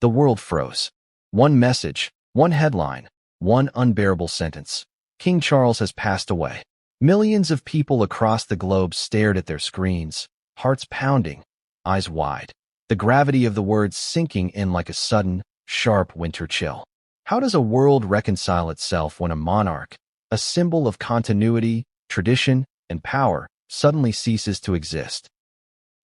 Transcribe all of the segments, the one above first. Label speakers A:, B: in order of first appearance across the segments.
A: the world froze. One message, one headline, one unbearable sentence. King Charles has passed away. Millions of people across the globe stared at their screens, hearts pounding, eyes wide. The gravity of the words sinking in like a sudden, sharp winter chill. How does a world reconcile itself when a monarch, a symbol of continuity, tradition, and power, suddenly ceases to exist?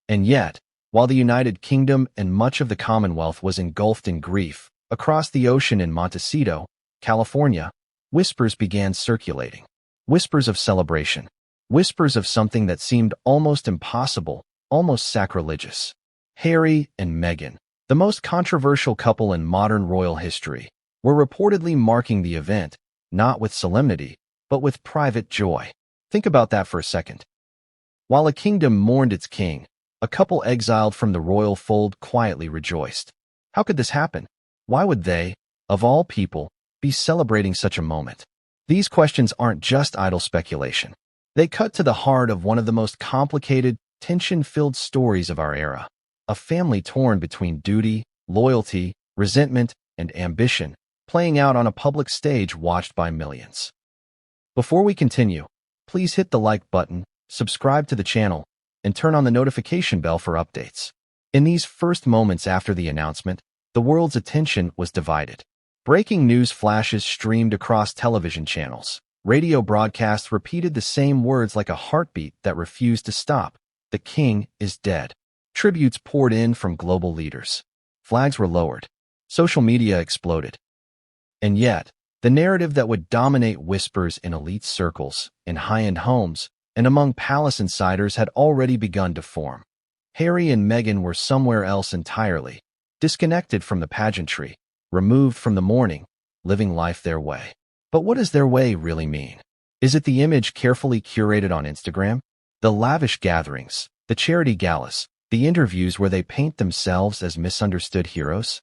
A: And yet, while the United Kingdom and much of the Commonwealth was engulfed in grief, across the ocean in Montecito, California, whispers began circulating. Whispers of celebration. Whispers of something that seemed almost impossible, almost sacrilegious. Harry and Meghan, the most controversial couple in modern royal history, were reportedly marking the event, not with solemnity, but with private joy. Think about that for a second. While a kingdom mourned its king, a couple exiled from the royal fold quietly rejoiced. How could this happen? Why would they, of all people, be celebrating such a moment? These questions aren't just idle speculation. They cut to the heart of one of the most complicated, tension-filled stories of our era. A family torn between duty, loyalty, resentment, and ambition, playing out on a public stage watched by millions. Before we continue, please hit the like button, subscribe to the channel, and turn on the notification bell for updates. In these first moments after the announcement, the world's attention was divided. Breaking news flashes streamed across television channels. Radio broadcasts repeated the same words like a heartbeat that refused to stop. The king is dead. Tributes poured in from global leaders. Flags were lowered. Social media exploded. And yet, the narrative that would dominate whispers in elite circles, in high-end homes, and among palace insiders had already begun to form. Harry and Meghan were somewhere else entirely, disconnected from the pageantry, removed from the mourning, living life their way. But what does their way really mean? Is it the image carefully curated on Instagram? The lavish gatherings, the charity galas, the interviews where they paint themselves as misunderstood heroes?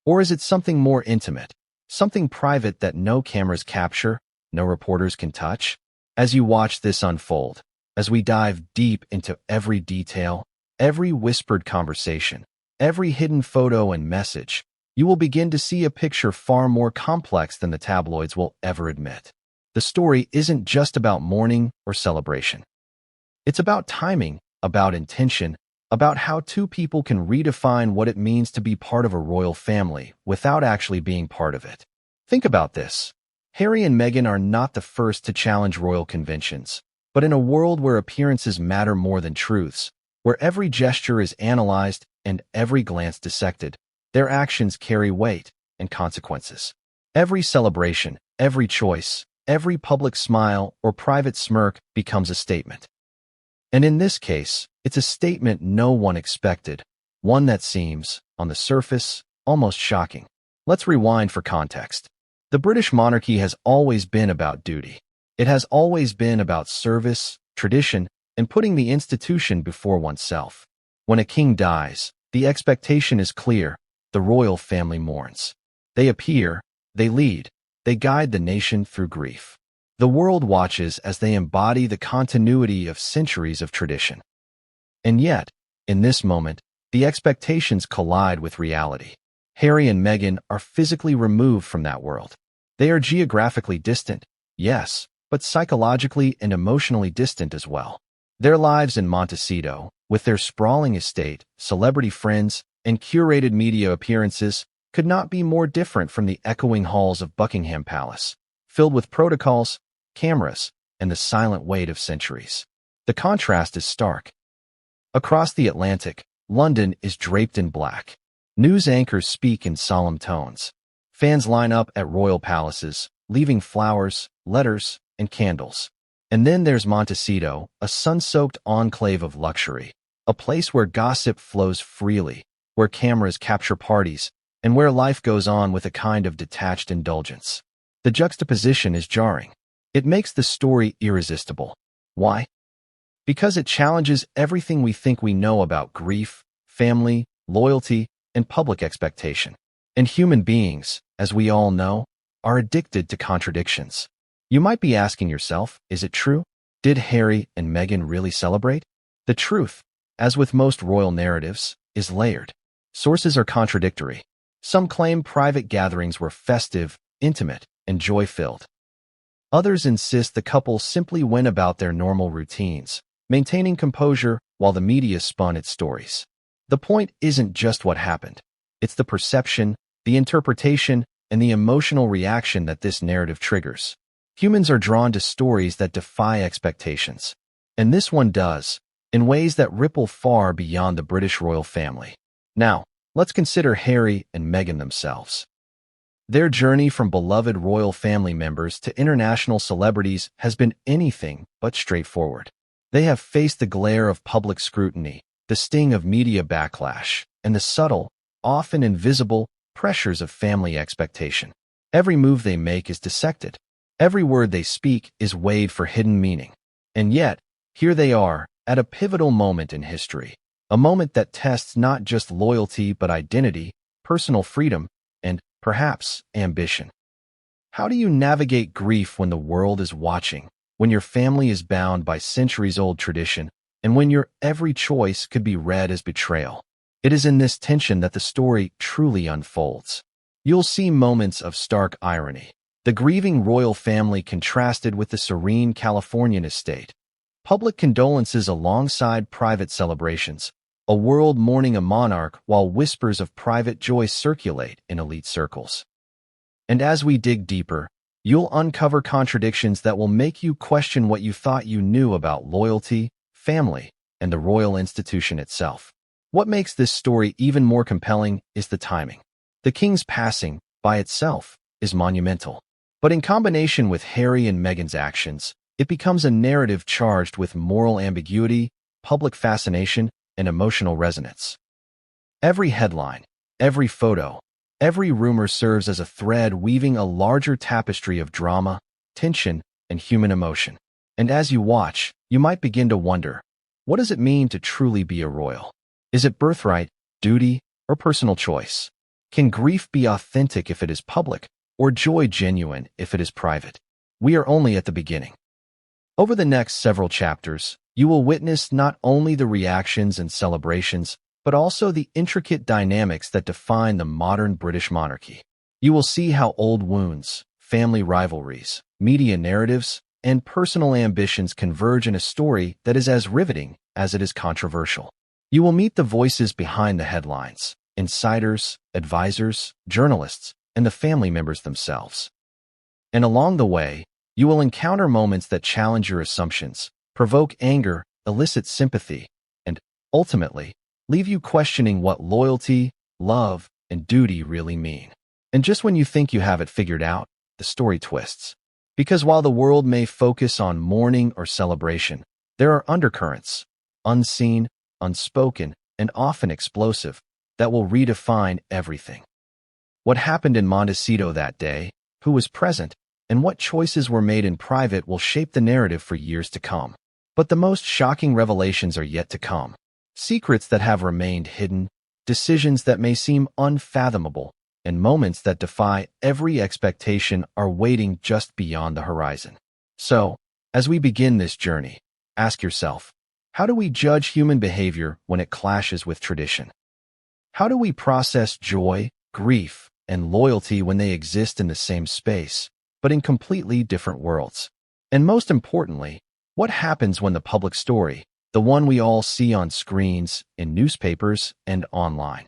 A: Or is it something more intimate, something private that no cameras capture, no reporters can touch? As you watch this unfold, as we dive deep into every detail, every whispered conversation, every hidden photo and message, you will begin to see a picture far more complex than the tabloids will ever admit. The story isn't just about mourning or celebration. It's about timing, about intention, about how two people can redefine what it means to be part of a royal family without actually being part of it. Think about this. Harry and Meghan are not the first to challenge royal conventions, but in a world where appearances matter more than truths, where every gesture is analyzed and every glance dissected, their actions carry weight and consequences. Every celebration, every choice, every public smile or private smirk becomes a statement. And in this case, it's a statement no one expected, one that seems, on the surface, almost shocking. Let's rewind for context. The British monarchy has always been about duty. It has always been about service, tradition, and putting the institution before oneself. When a king dies, the expectation is clear. The royal family mourns. They appear, they lead, they guide the nation through grief. The world watches as they embody the continuity of centuries of tradition. And yet, in this moment, the expectations collide with reality. Harry and Meghan are physically removed from that world. They are geographically distant, yes, but psychologically and emotionally distant as well. Their lives in Montecito, with their sprawling estate, celebrity friends, and curated media appearances, could not be more different from the echoing halls of Buckingham Palace, filled with protocols, cameras, and the silent weight of centuries. The contrast is stark. Across the Atlantic, London is draped in black. News anchors speak in solemn tones. Fans line up at royal palaces, leaving flowers, letters, and candles. And then there's Montecito, a sun-soaked enclave of luxury, a place where gossip flows freely, where cameras capture parties, and where life goes on with a kind of detached indulgence. The juxtaposition is jarring. It makes the story irresistible. Why? Because it challenges everything we think we know about grief, family, loyalty, and public expectation. And human beings, as we all know, are addicted to contradictions. You might be asking yourself, is it true? Did Harry and Meghan really celebrate? The truth, as with most royal narratives, is layered. Sources are contradictory. Some claim private gatherings were festive, intimate, and joy-filled. Others insist the couple simply went about their normal routines, maintaining composure while the media spun its stories. The point isn't just what happened. It's the perception, the interpretation, and the emotional reaction that this narrative triggers. Humans are drawn to stories that defy expectations. And this one does, in ways that ripple far beyond the British royal family. Now, let's consider Harry and Meghan themselves. Their journey from beloved royal family members to international celebrities has been anything but straightforward. They have faced the glare of public scrutiny, the sting of media backlash, and the subtle, often invisible, pressures of family expectation. Every move they make is dissected. Every word they speak is weighed for hidden meaning. And yet, here they are, at a pivotal moment in history. A moment that tests not just loyalty but identity, personal freedom, and, perhaps, ambition. How do you navigate grief when the world is watching, when your family is bound by centuries-old tradition, and when your every choice could be read as betrayal? It is in this tension that the story truly unfolds. You'll see moments of stark irony. The grieving royal family contrasted with the serene Californian estate. Public condolences alongside private celebrations. A world mourning a monarch while whispers of private joy circulate in elite circles. And as we dig deeper, you'll uncover contradictions that will make you question what you thought you knew about loyalty, family, and the royal institution itself. What makes this story even more compelling is the timing. The king's passing, by itself, is monumental. But in combination with Harry and Meghan's actions, it becomes a narrative charged with moral ambiguity, public fascination, and emotional resonance. Every headline, every photo, every rumor serves as a thread weaving a larger tapestry of drama, tension, and human emotion. And as you watch, you might begin to wonder, what does it mean to truly be a royal? Is it birthright, duty, or personal choice? Can grief be authentic if it is public, or joy genuine if it is private? We are only at the beginning. Over the next several chapters, you will witness not only the reactions and celebrations, but also the intricate dynamics that define the modern British monarchy. You will see how old wounds, family rivalries, media narratives, and personal ambitions converge in a story that is as riveting as it is controversial. You will meet the voices behind the headlines, insiders, advisors, journalists, and the family members themselves. And along the way, you will encounter moments that challenge your assumptions, provoke anger, elicit sympathy, and, ultimately, leave you questioning what loyalty, love, and duty really mean. And just when you think you have it figured out, the story twists. Because while the world may focus on mourning or celebration, there are undercurrents, unseen, unspoken, and often explosive, that will redefine everything. What happened in Montecito that day, who was present, and what choices were made in private will shape the narrative for years to come. But the most shocking revelations are yet to come. Secrets that have remained hidden, decisions that may seem unfathomable, and moments that defy every expectation are waiting just beyond the horizon. So, as we begin this journey, ask yourself, how do we judge human behavior when it clashes with tradition? How do we process joy, grief, and loyalty when they exist in the same space, but in completely different worlds? And most importantly, what happens when the public story, the one we all see on screens, in newspapers, and online,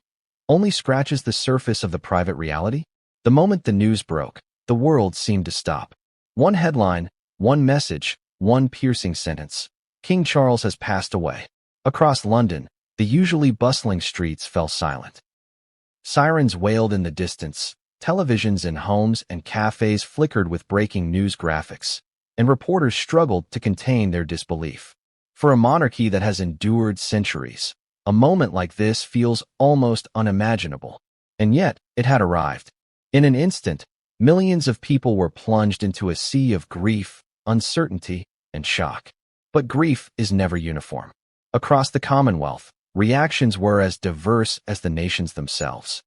A: only scratches the surface of the private reality? The moment the news broke, the world seemed to stop. One headline, one message, one piercing sentence. King Charles has passed away. Across London, the usually bustling streets fell silent. Sirens wailed in the distance, televisions in homes and cafes flickered with breaking news graphics, and reporters struggled to contain their disbelief. For a monarchy that has endured centuries, a moment like this feels almost unimaginable. And yet, it had arrived. In an instant, millions of people were plunged into a sea of grief, uncertainty, and shock. But grief is never uniform. Across the Commonwealth, reactions were as diverse as the nations themselves.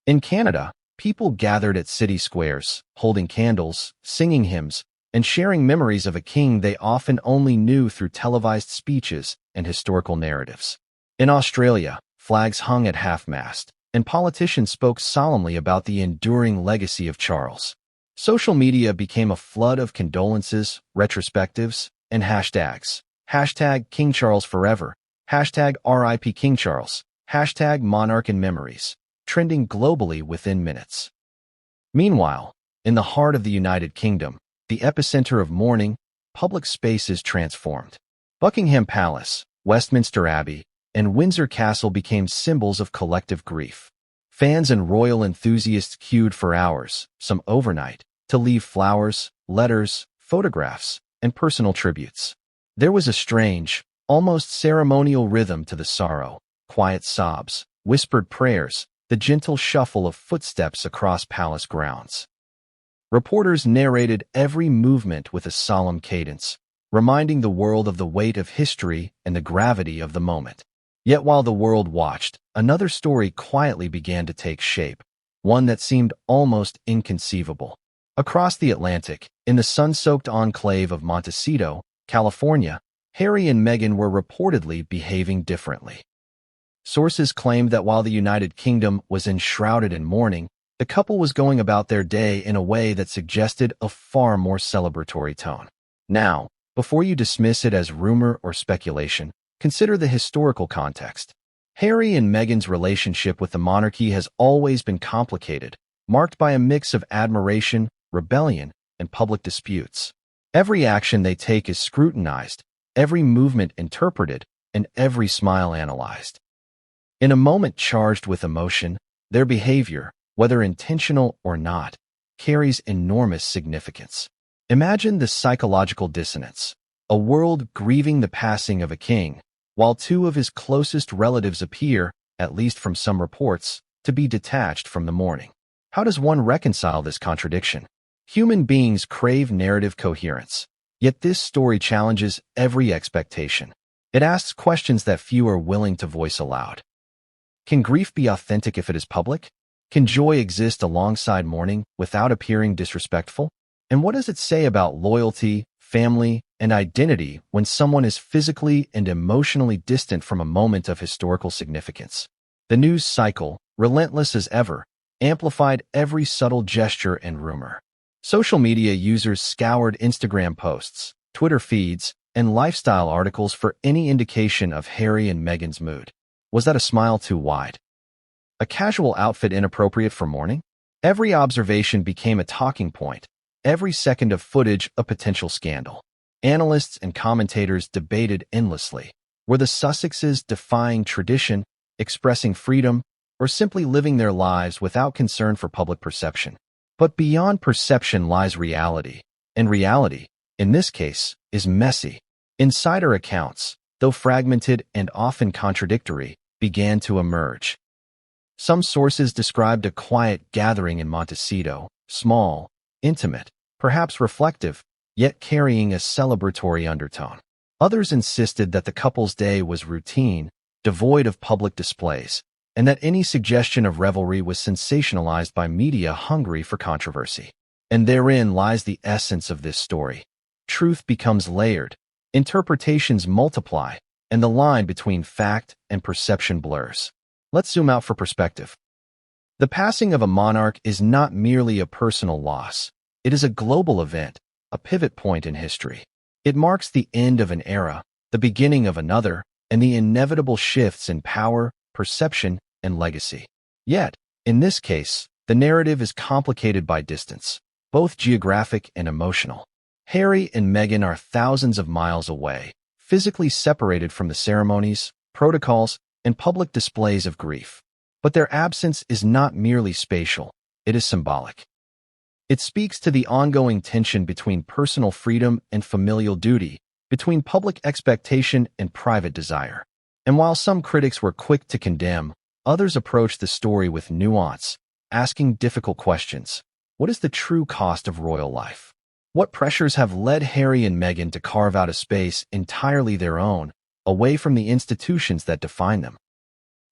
A: In Canada, people gathered at city squares, holding candles, singing hymns, and sharing memories of a king they often only knew through televised speeches and historical narratives. In Australia, flags hung at half-mast, and politicians spoke solemnly about the enduring legacy of Charles. Social media became a flood of condolences, retrospectives, and hashtags. Hashtag King Charles Forever, hashtag RIP King Charles, hashtag Monarch in Memories, trending globally within minutes. Meanwhile, in the heart of the United Kingdom, the epicenter of mourning, public spaces transformed. Buckingham Palace, Westminster Abbey, and Windsor Castle became symbols of collective grief. Fans and royal enthusiasts queued for hours, some overnight, to leave flowers, letters, photographs, and personal tributes. There was a strange, almost ceremonial rhythm to the sorrow: quiet sobs, whispered prayers, the gentle shuffle of footsteps across palace grounds. Reporters narrated every movement with a solemn cadence, reminding the world of the weight of history and the gravity of the moment. Yet while the world watched, another story quietly began to take shape, one that seemed almost inconceivable. Across the Atlantic, in the sun-soaked enclave of Montecito, California, Harry and Meghan were reportedly behaving differently. Sources claimed that while the United Kingdom was enshrouded in mourning, the couple was going about their day in a way that suggested a far more celebratory tone. Now, before you dismiss it as rumor or speculation, consider the historical context. Harry and Meghan's relationship with the monarchy has always been complicated, marked by a mix of admiration, rebellion, and public disputes. Every action they take is scrutinized, every movement interpreted, and every smile analyzed. In a moment charged with emotion, their behavior, whether intentional or not, carries enormous significance. Imagine the psychological dissonance: a world grieving the passing of a king, while two of his closest relatives appear, at least from some reports, to be detached from the mourning. How does one reconcile this contradiction? Human beings crave narrative coherence, yet this story challenges every expectation. It asks questions that few are willing to voice aloud. Can grief be authentic if it is public? Can joy exist alongside mourning without appearing disrespectful? And what does it say about loyalty, family, and identity when someone is physically and emotionally distant from a moment of historical significance? The news cycle, relentless as ever, amplified every subtle gesture and rumor. Social media users scoured Instagram posts, Twitter feeds, and lifestyle articles for any indication of Harry and Meghan's mood. Was that a smile too wide? A casual outfit inappropriate for mourning? Every observation became a talking point, every second of footage a potential scandal. Analysts and commentators debated endlessly. Were the Sussexes defying tradition, expressing freedom, or simply living their lives without concern for public perception? But beyond perception lies reality, and reality, in this case, is messy. Insider accounts, though fragmented and often contradictory, began to emerge. Some sources described a quiet gathering in Montecito, small, intimate, perhaps reflective, yet carrying a celebratory undertone. Others insisted that the couple's day was routine, devoid of public displays, and that any suggestion of revelry was sensationalized by media hungry for controversy. And therein lies the essence of this story. Truth becomes layered, interpretations multiply, and the line between fact and perception blurs. Let's zoom out for perspective. The passing of a monarch is not merely a personal loss. It is a global event, a pivot point in history. It marks the end of an era, the beginning of another, and the inevitable shifts in power, perception, and legacy. Yet, in this case, the narrative is complicated by distance, both geographic and emotional. Harry and Meghan are thousands of miles away, physically separated from the ceremonies, protocols, and public displays of grief. But their absence is not merely spatial, it is symbolic. It speaks to the ongoing tension between personal freedom and familial duty, between public expectation and private desire. And while some critics were quick to condemn, others approached the story with nuance, asking difficult questions. What is the true cost of royal life? What pressures have led Harry and Meghan to carve out a space entirely their own, away from the institutions that define them?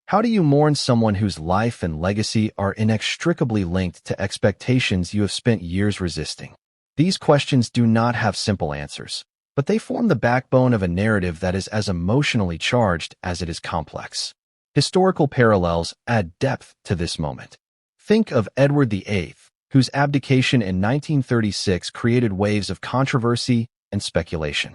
A: How do you mourn someone whose life and legacy are inextricably linked to expectations you have spent years resisting? These questions do not have simple answers, but they form the backbone of a narrative that is as emotionally charged as it is complex. Historical parallels add depth to this moment. Think of Edward VIII, whose abdication in 1936 created waves of controversy and speculation.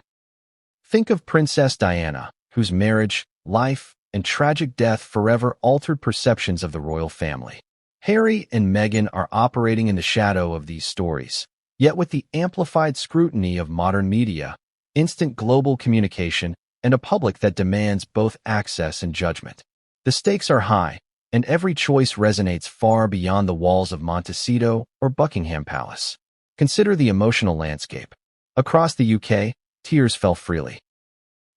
A: Think of Princess Diana, whose marriage, life, and tragic death forever altered perceptions of the royal family. Harry and Meghan are operating in the shadow of these stories, yet with the amplified scrutiny of modern media, instant global communication, and a public that demands both access and judgment. The stakes are high, and every choice resonates far beyond the walls of Montecito or Buckingham Palace. Consider the emotional landscape. Across the UK, tears fell freely.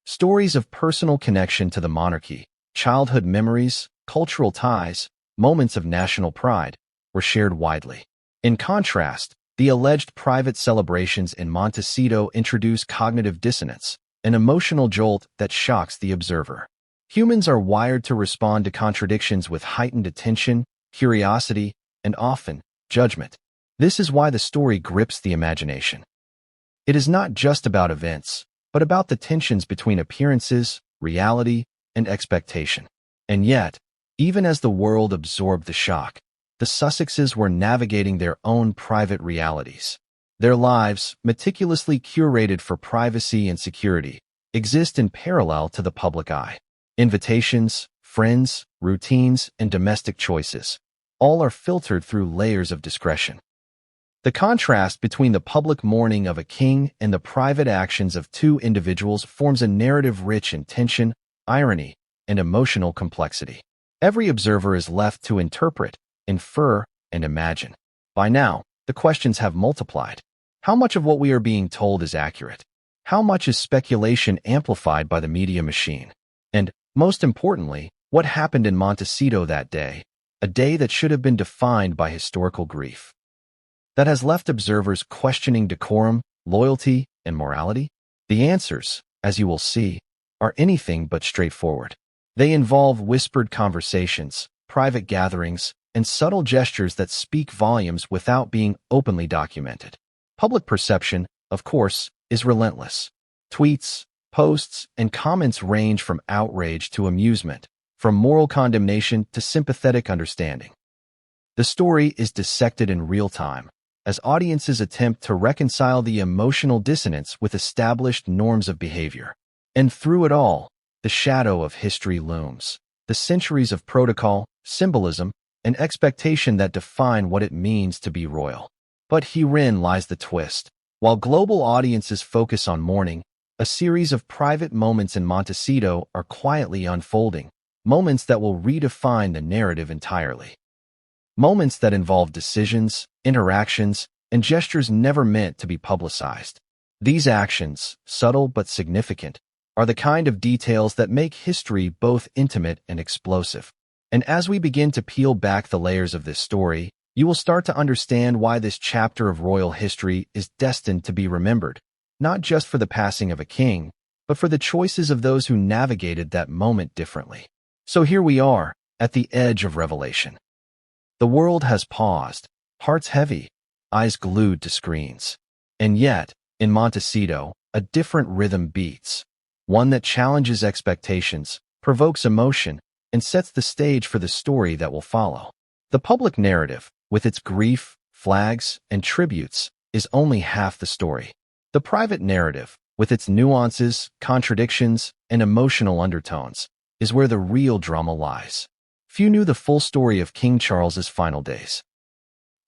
A: Stories of personal connection to the monarchy, childhood memories, cultural ties, moments of national pride were shared widely. In contrast, the alleged private celebrations in Montecito introduce cognitive dissonance, an emotional jolt that shocks the observer. Humans are wired to respond to contradictions with heightened attention, curiosity, and often, judgment. This is why the story grips the imagination. It is not just about events, but about the tensions between appearances, reality, and expectation. And yet, even as the world absorbed the shock, the Sussexes were navigating their own private realities. Their lives, meticulously curated for privacy and security, exist in parallel to the public eye. Invitations, friends, routines, and domestic choices, all are filtered through layers of discretion. The contrast between the public mourning of a king and the private actions of two individuals forms a narrative rich in tension, irony, and emotional complexity. Every observer is left to interpret, infer, and imagine. By now, the questions have multiplied. How much of what we are being told is accurate? How much is speculation amplified by the media machine? And, most importantly, what happened in Montecito that day, a day that should have been defined by historical grief? That has left observers questioning decorum, loyalty, and morality? The answers, as you will see, are anything but straightforward. They involve whispered conversations, private gatherings, and subtle gestures that speak volumes without being openly documented. Public perception, of course, is relentless. Tweets, posts, and comments range from outrage to amusement, from moral condemnation to sympathetic understanding. The story is dissected in real time, as audiences attempt to reconcile the emotional dissonance with established norms of behavior. And through it all, the shadow of history looms, the centuries of protocol, symbolism, and expectation that define what it means to be royal. But herein lies the twist. While global audiences focus on mourning, a series of private moments in Montecito are quietly unfolding, moments that will redefine the narrative entirely. Moments that involve decisions, interactions, and gestures never meant to be publicized. These actions, subtle but significant, are the kind of details that make history both intimate and explosive. And as we begin to peel back the layers of this story, you will start to understand why this chapter of royal history is destined to be remembered, not just for the passing of a king, but for the choices of those who navigated that moment differently. So here we are, at the edge of revelation. The world has paused, hearts heavy, eyes glued to screens. And yet, in Montecito, a different rhythm beats, one that challenges expectations, provokes emotion, and sets the stage for the story that will follow. The public narrative, with its grief, flags, and tributes, is only half the story. The private narrative, with its nuances, contradictions, and emotional undertones, is where the real drama lies. Few knew the full story of King Charles's final days.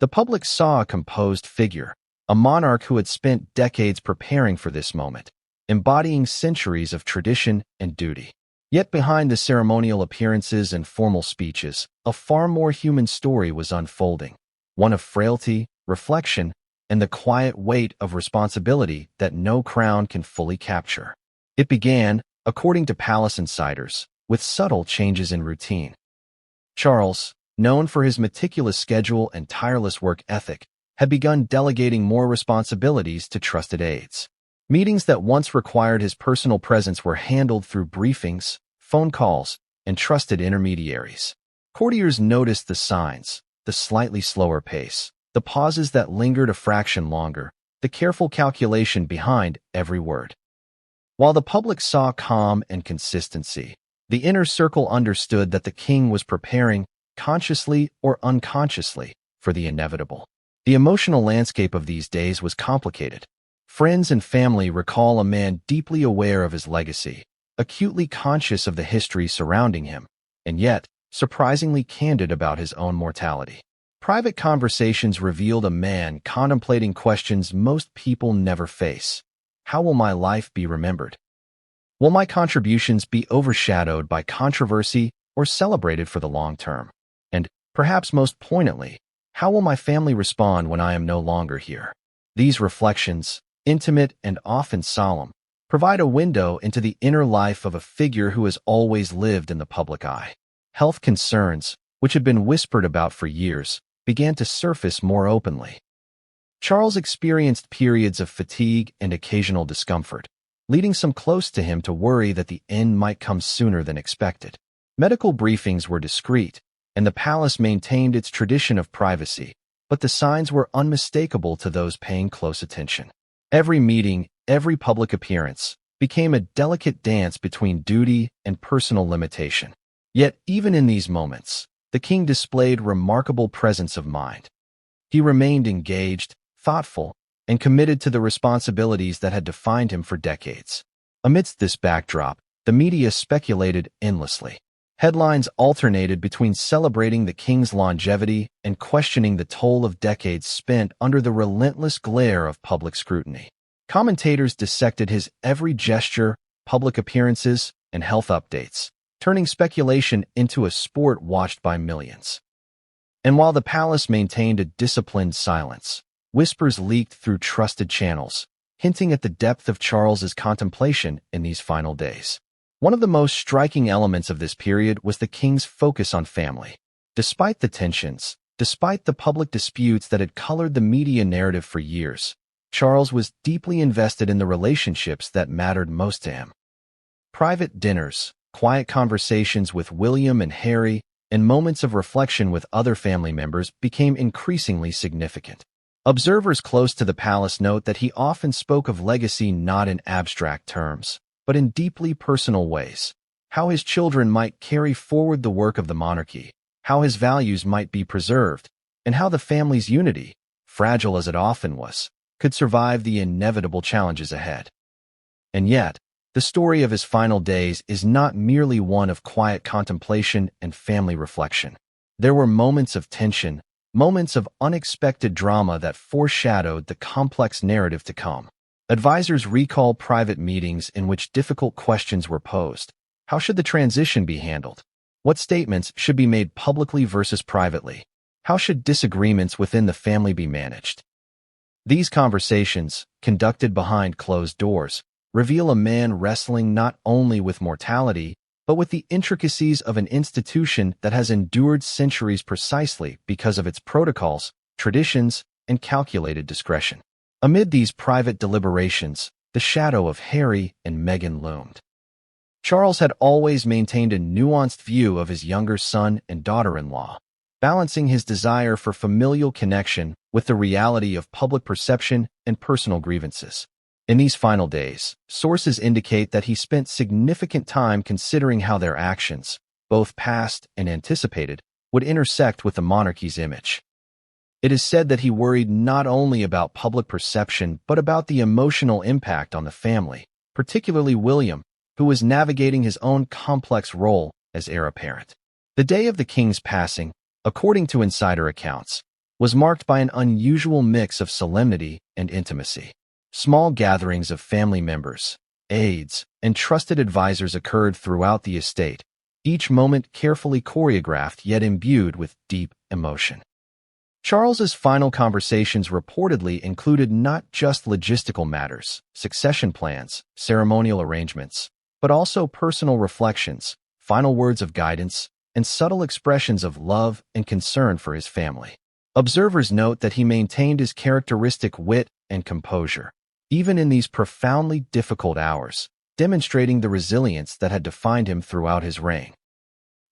A: The public saw a composed figure, a monarch who had spent decades preparing for this moment, embodying centuries of tradition and duty. Yet behind the ceremonial appearances and formal speeches, a far more human story was unfolding, one of frailty, reflection, and the quiet weight of responsibility that no crown can fully capture. It began, according to palace insiders, with subtle changes in routine. Charles, known for his meticulous schedule and tireless work ethic, had begun delegating more responsibilities to trusted aides. Meetings that once required his personal presence were handled through briefings, phone calls, and trusted intermediaries. Courtiers noticed the signs, the slightly slower pace, the pauses that lingered a fraction longer, the careful calculation behind every word. While the public saw calm and consistency, The inner circle understood that the king was preparing, consciously or unconsciously, for the inevitable. The emotional landscape of these days was complicated. Friends and family recall a man deeply aware of his legacy, acutely conscious of the history surrounding him, and yet surprisingly candid about his own mortality. Private conversations revealed a man contemplating questions most people never face. How will my life be remembered? Will my contributions be overshadowed by controversy or celebrated for the long term? And, perhaps most poignantly, how will my family respond when I am no longer here? These reflections, intimate and often solemn, provide a window into the inner life of a figure who has always lived in the public eye. Health concerns, which had been whispered about for years, began to surface more openly. Charles experienced periods of fatigue and occasional discomfort, leading some close to him to worry that the end might come sooner than expected. Medical briefings were discreet, and the palace maintained its tradition of privacy, but the signs were unmistakable to those paying close attention. Every meeting, every public appearance, became a delicate dance between duty and personal limitation. Yet, even in these moments, the king displayed remarkable presence of mind. He remained engaged, thoughtful, and committed to the responsibilities that had defined him for decades. Amidst this backdrop, the media speculated endlessly. Headlines alternated between celebrating the king's longevity and questioning the toll of decades spent under the relentless glare of public scrutiny. Commentators dissected his every gesture, public appearances, and health updates, turning speculation into a sport watched by millions. And while the palace maintained a disciplined silence, whispers leaked through trusted channels, hinting at the depth of Charles's contemplation in these final days. One of the most striking elements of this period was the king's focus on family. Despite the tensions, despite the public disputes that had colored the media narrative for years, Charles was deeply invested in the relationships that mattered most to him. Private dinners, quiet conversations with William and Harry, and moments of reflection with other family members became increasingly significant. Observers close to the palace note that he often spoke of legacy not in abstract terms, but in deeply personal ways. How his children might carry forward the work of the monarchy, how his values might be preserved, and how the family's unity, fragile as it often was, could survive the inevitable challenges ahead. And yet, the story of his final days is not merely one of quiet contemplation and family reflection. There were moments of tension, moments of unexpected drama that foreshadowed the complex narrative to come. Advisors recall private meetings in which difficult questions were posed. How should the transition be handled? What statements should be made publicly versus privately? How should disagreements within the family be managed? These conversations, conducted behind closed doors, reveal a man wrestling not only with mortality, but with the intricacies of an institution that has endured centuries precisely because of its protocols, traditions, and calculated discretion. Amid these private deliberations, the shadow of Harry and Meghan loomed. Charles had always maintained a nuanced view of his younger son and daughter-in-law, balancing his desire for familial connection with the reality of public perception and personal grievances. In these final days, sources indicate that he spent significant time considering how their actions, both past and anticipated, would intersect with the monarchy's image. It is said that he worried not only about public perception but about the emotional impact on the family, particularly William, who was navigating his own complex role as heir apparent. The day of the king's passing, according to insider accounts, was marked by an unusual mix of solemnity and intimacy. Small gatherings of family members, aides, and trusted advisors occurred throughout the estate, each moment carefully choreographed yet imbued with deep emotion. Charles's final conversations reportedly included not just logistical matters, succession plans, ceremonial arrangements, but also personal reflections, final words of guidance, and subtle expressions of love and concern for his family. Observers note that he maintained his characteristic wit and composure, even in these profoundly difficult hours, demonstrating the resilience that had defined him throughout his reign.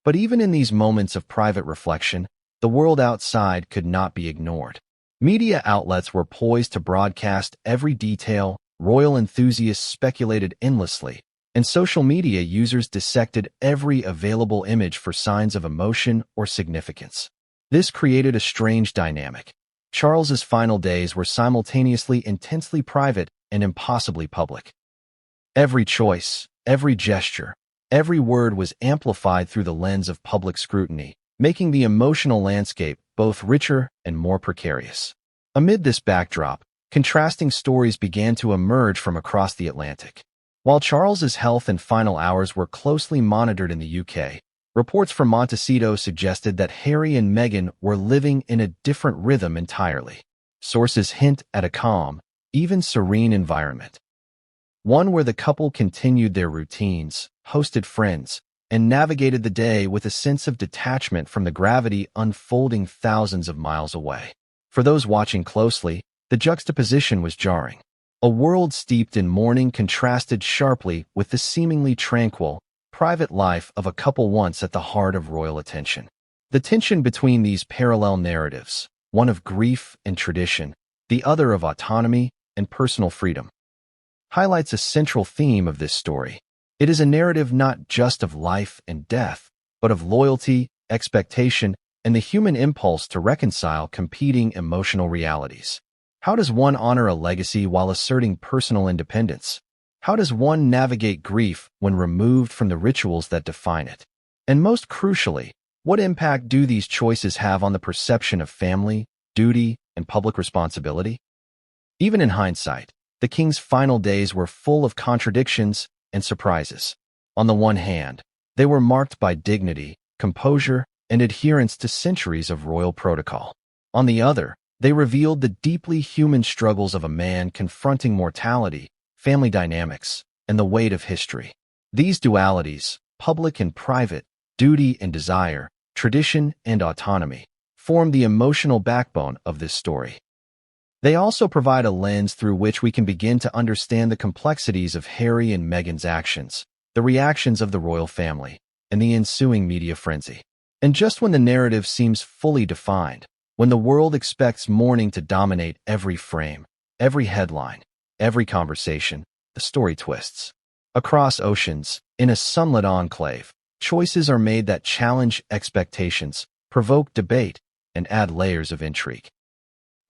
A: But even in these moments of private reflection, the world outside could not be ignored. Media outlets were poised to broadcast every detail, royal enthusiasts speculated endlessly, and social media users dissected every available image for signs of emotion or significance. This created a strange dynamic. Charles's final days were simultaneously intensely private and impossibly public. Every choice, every gesture, every word was amplified through the lens of public scrutiny, making the emotional landscape both richer and more precarious. Amid this backdrop, contrasting stories began to emerge from across the Atlantic. While Charles's health and final hours were closely monitored in the UK, reports from Montecito suggested that Harry and Meghan were living in a different rhythm entirely. Sources hint at a calm, even serene environment. One where the couple continued their routines, hosted friends, and navigated the day with a sense of detachment from the gravity unfolding thousands of miles away. For those watching closely, the juxtaposition was jarring. A world steeped in mourning contrasted sharply with the seemingly tranquil, private life of a couple once at the heart of royal attention. The tension between these parallel narratives, one of grief and tradition, the other of autonomy and personal freedom, highlights a central theme of this story. It is a narrative not just of life and death, but of loyalty, expectation, and the human impulse to reconcile competing emotional realities. How does one honor a legacy while asserting personal independence? How does one navigate grief when removed from the rituals that define it? And most crucially, what impact do these choices have on the perception of family, duty, and public responsibility? Even in hindsight, the king's final days were full of contradictions and surprises. On the one hand, they were marked by dignity, composure, and adherence to centuries of royal protocol. On the other, they revealed the deeply human struggles of a man confronting mortality, family dynamics, and the weight of history. These dualities, public and private, duty and desire, tradition and autonomy, form the emotional backbone of this story. They also provide a lens through which we can begin to understand the complexities of Harry and Meghan's actions, the reactions of the royal family, and the ensuing media frenzy. And just when the narrative seems fully defined, when the world expects mourning to dominate every frame, every headline, every conversation, the story twists. Across oceans, in a sunlit enclave, choices are made that challenge expectations, provoke debate, and add layers of intrigue.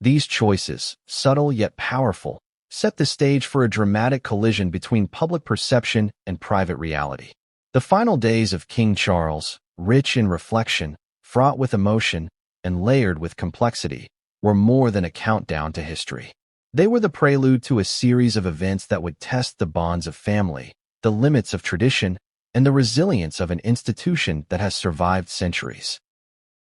A: These choices, subtle yet powerful, set the stage for a dramatic collision between public perception and private reality. The final days of King Charles, rich in reflection, fraught with emotion, and layered with complexity, were more than a countdown to history. They were the prelude to a series of events that would test the bonds of family, the limits of tradition, and the resilience of an institution that has survived centuries.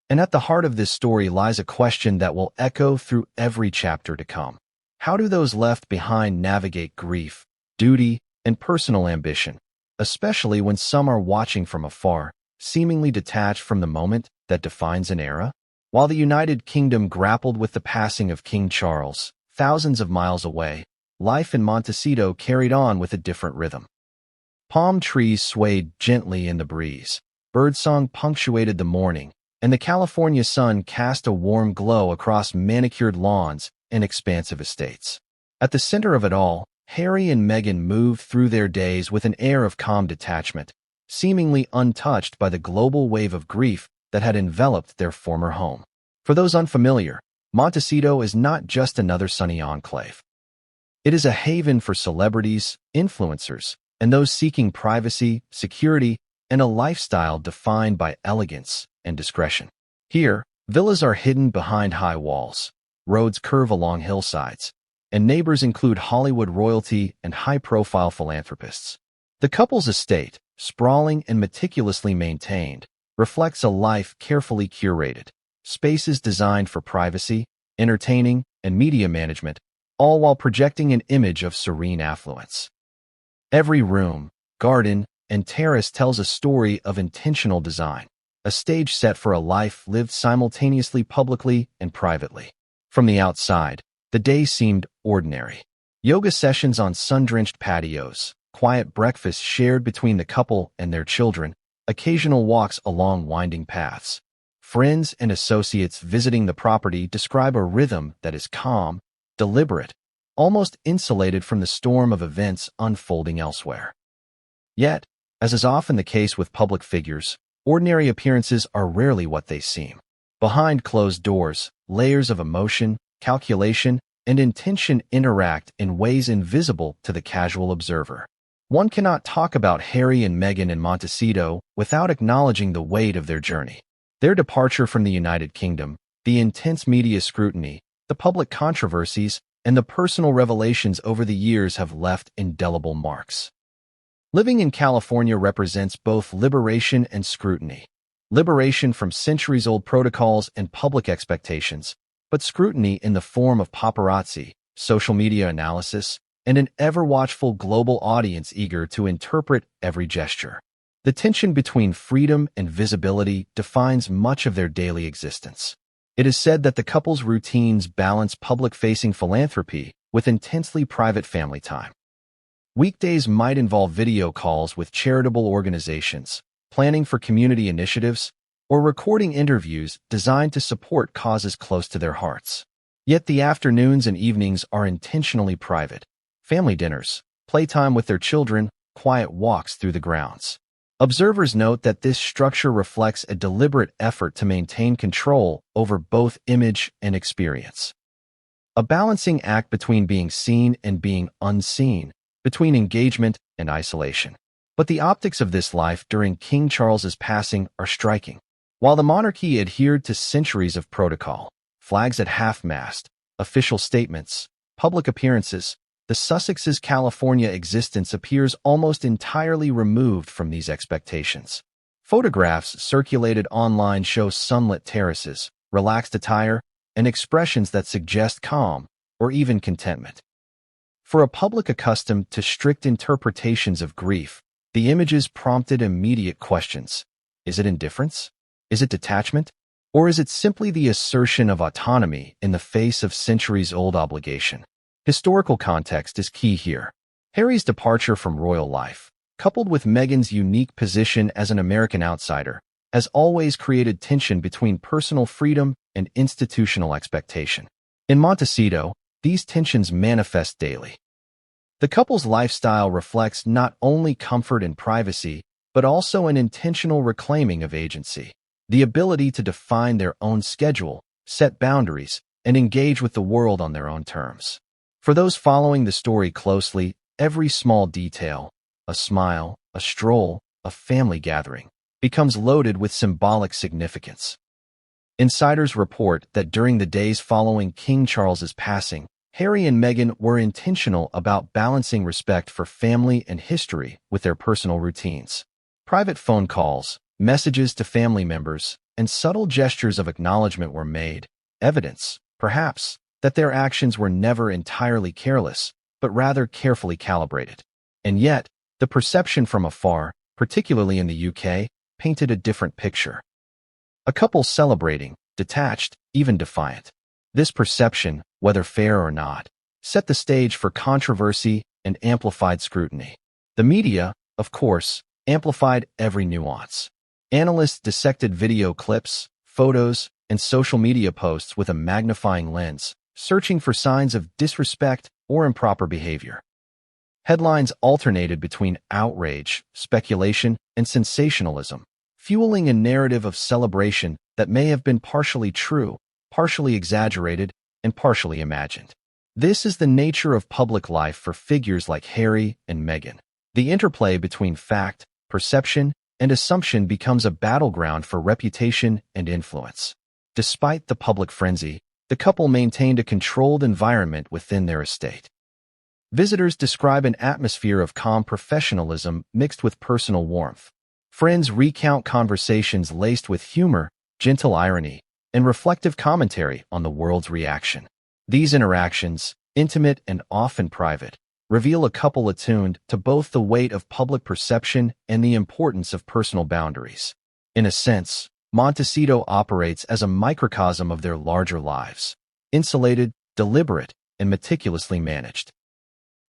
A: And at the heart of this story lies a question that will echo through every chapter to come. How do those left behind navigate grief, duty, and personal ambition, especially when some are watching from afar, seemingly detached from the moment that defines an era? While the United Kingdom grappled with the passing of King Charles, thousands of miles away, life in Montecito carried on with a different rhythm. Palm trees swayed gently in the breeze, birdsong punctuated the morning, and the California sun cast a warm glow across manicured lawns and expansive estates. At the center of it all, Harry and Meghan moved through their days with an air of calm detachment, seemingly untouched by the global wave of grief that had enveloped their former home. For those unfamiliar, Montecito is not just another sunny enclave. It is a haven for celebrities, influencers, and those seeking privacy, security, and a lifestyle defined by elegance and discretion. Here, villas are hidden behind high walls, roads curve along hillsides, and neighbors include Hollywood royalty and high-profile philanthropists. The couple's estate, sprawling and meticulously maintained, reflects a life carefully curated, spaces designed for privacy, entertaining, and media management, all while projecting an image of serene affluence. Every room, garden, and terrace tells a story of intentional design, a stage set for a life lived simultaneously publicly and privately. From the outside, the day seemed ordinary. Yoga sessions on sun-drenched patios, quiet breakfasts shared between the couple and their children, occasional walks along winding paths. Friends and associates visiting the property describe a rhythm that is calm, deliberate, almost insulated from the storm of events unfolding elsewhere. Yet, as is often the case with public figures, ordinary appearances are rarely what they seem. Behind closed doors, layers of emotion, calculation, and intention interact in ways invisible to the casual observer. One cannot talk about Harry and Meghan in Montecito without acknowledging the weight of their journey. Their departure from the United Kingdom, the intense media scrutiny, the public controversies, and the personal revelations over the years have left indelible marks. Living in California represents both liberation and scrutiny. Liberation from centuries-old protocols and public expectations, but scrutiny in the form of paparazzi, social media analysis, and an ever-watchful global audience eager to interpret every gesture. The tension between freedom and visibility defines much of their daily existence. It is said that the couple's routines balance public-facing philanthropy with intensely private family time. Weekdays might involve video calls with charitable organizations, planning for community initiatives, or recording interviews designed to support causes close to their hearts. Yet the afternoons and evenings are intentionally private. Family dinners, playtime with their children, quiet walks through the grounds. Observers note that this structure reflects a deliberate effort to maintain control over both image and experience. A balancing act between being seen and being unseen, between engagement and isolation. But the optics of this life during King Charles's passing are striking. While the monarchy adhered to centuries of protocol, flags at half-mast, official statements, public appearances, the Sussex's California existence appears almost entirely removed from these expectations. Photographs circulated online show sunlit terraces, relaxed attire, and expressions that suggest calm or even contentment. For a public accustomed to strict interpretations of grief, the images prompted immediate questions. Is it indifference? Is it detachment? Or is it simply the assertion of autonomy in the face of centuries-old obligation? Historical context is key here. Harry's departure from royal life, coupled with Meghan's unique position as an American outsider, has always created tension between personal freedom and institutional expectation. In Montecito, these tensions manifest daily. The couple's lifestyle reflects not only comfort and privacy, but also an intentional reclaiming of agency, the ability to define their own schedule, set boundaries, and engage with the world on their own terms. For those following the story closely, every small detail, a smile, a stroll, a family gathering, becomes loaded with symbolic significance. Insiders report that during the days following King Charles's passing, Harry and Meghan were intentional about balancing respect for family and history with their personal routines. Private phone calls, messages to family members, and subtle gestures of acknowledgement were made, evidence, perhaps, that their actions were never entirely careless, but rather carefully calibrated. And yet, the perception from afar, particularly in the UK, painted a different picture. A couple celebrating, detached, even defiant. This perception, whether fair or not, set the stage for controversy and amplified scrutiny. The media, of course, amplified every nuance. Analysts dissected video clips, photos, and social media posts with a magnifying lens, searching for signs of disrespect or improper behavior. Headlines alternated between outrage, speculation, and sensationalism, fueling a narrative of celebration that may have been partially true, partially exaggerated, and partially imagined. This is the nature of public life for figures like Harry and Meghan. The interplay between fact, perception, and assumption becomes a battleground for reputation and influence. Despite the public frenzy, the couple maintained a controlled environment within their estate. Visitors describe an atmosphere of calm professionalism mixed with personal warmth. Friends recount conversations laced with humor, gentle irony, and reflective commentary on the world's reaction. These interactions, intimate and often private, reveal a couple attuned to both the weight of public perception and the importance of personal boundaries. In a sense, Montecito operates as a microcosm of their larger lives, insulated, deliberate, and meticulously managed.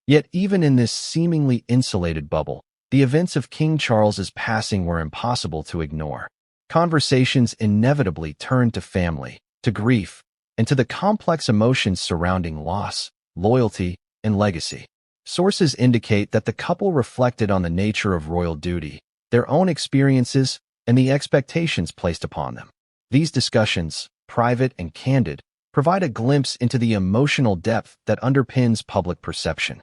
A: Yet even in this seemingly insulated bubble, the events of King Charles's passing were impossible to ignore. Conversations inevitably turned to family, to grief, and to the complex emotions surrounding loss, loyalty, and legacy. Sources indicate that the couple reflected on the nature of royal duty, their own experiences, and the expectations placed upon them. These discussions, private and candid, provide a glimpse into the emotional depth that underpins public perception.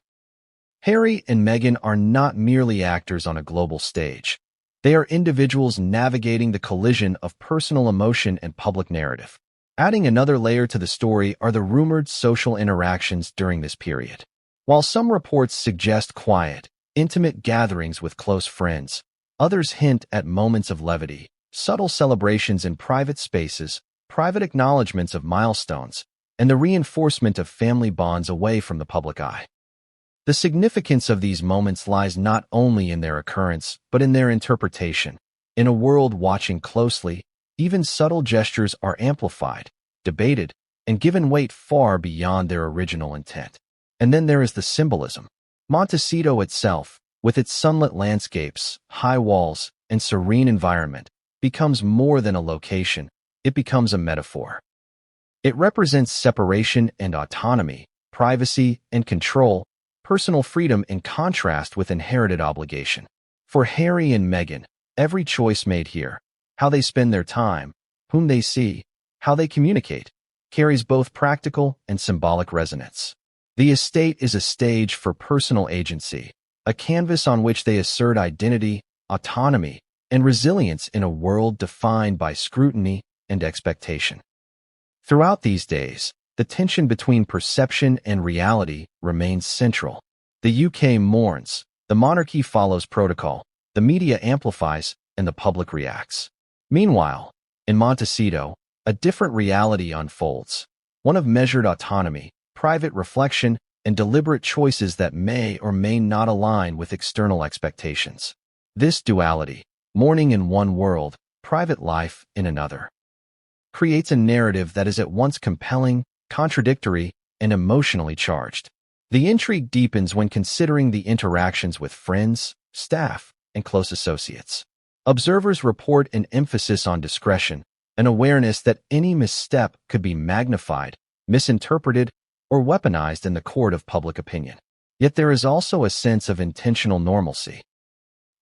A: Harry and Meghan are not merely actors on a global stage. They are individuals navigating the collision of personal emotion and public narrative. Adding another layer to the story are the rumored social interactions during this period. While some reports suggest quiet, intimate gatherings with close friends, others hint at moments of levity, subtle celebrations in private spaces, private acknowledgments of milestones, and the reinforcement of family bonds away from the public eye. The significance of these moments lies not only in their occurrence, but in their interpretation. In a world watching closely, even subtle gestures are amplified, debated, and given weight far beyond their original intent. And then there is the symbolism. Montecito itself, with its sunlit landscapes, high walls, and serene environment, becomes more than a location. It becomes a metaphor. It represents separation and autonomy, privacy and control, personal freedom in contrast with inherited obligation. For Harry and Meghan, every choice made here, how they spend their time, whom they see, how they communicate, carries both practical and symbolic resonance. The estate is a stage for personal agency, a canvas on which they assert identity, autonomy, and resilience in a world defined by scrutiny and expectation. Throughout these days, the tension between perception and reality remains central. The UK mourns, the monarchy follows protocol, the media amplifies, and the public reacts. Meanwhile, in Montecito, a different reality unfolds, one of measured autonomy, private reflection, and deliberate choices that may or may not align with external expectations. This duality, mourning in one world, private life in another, creates a narrative that is at once compelling, contradictory, and emotionally charged. The intrigue deepens when considering the interactions with friends, staff, and close associates. Observers report an emphasis on discretion, an awareness that any misstep could be magnified, misinterpreted, or weaponized in the court of public opinion. Yet there is also a sense of intentional normalcy.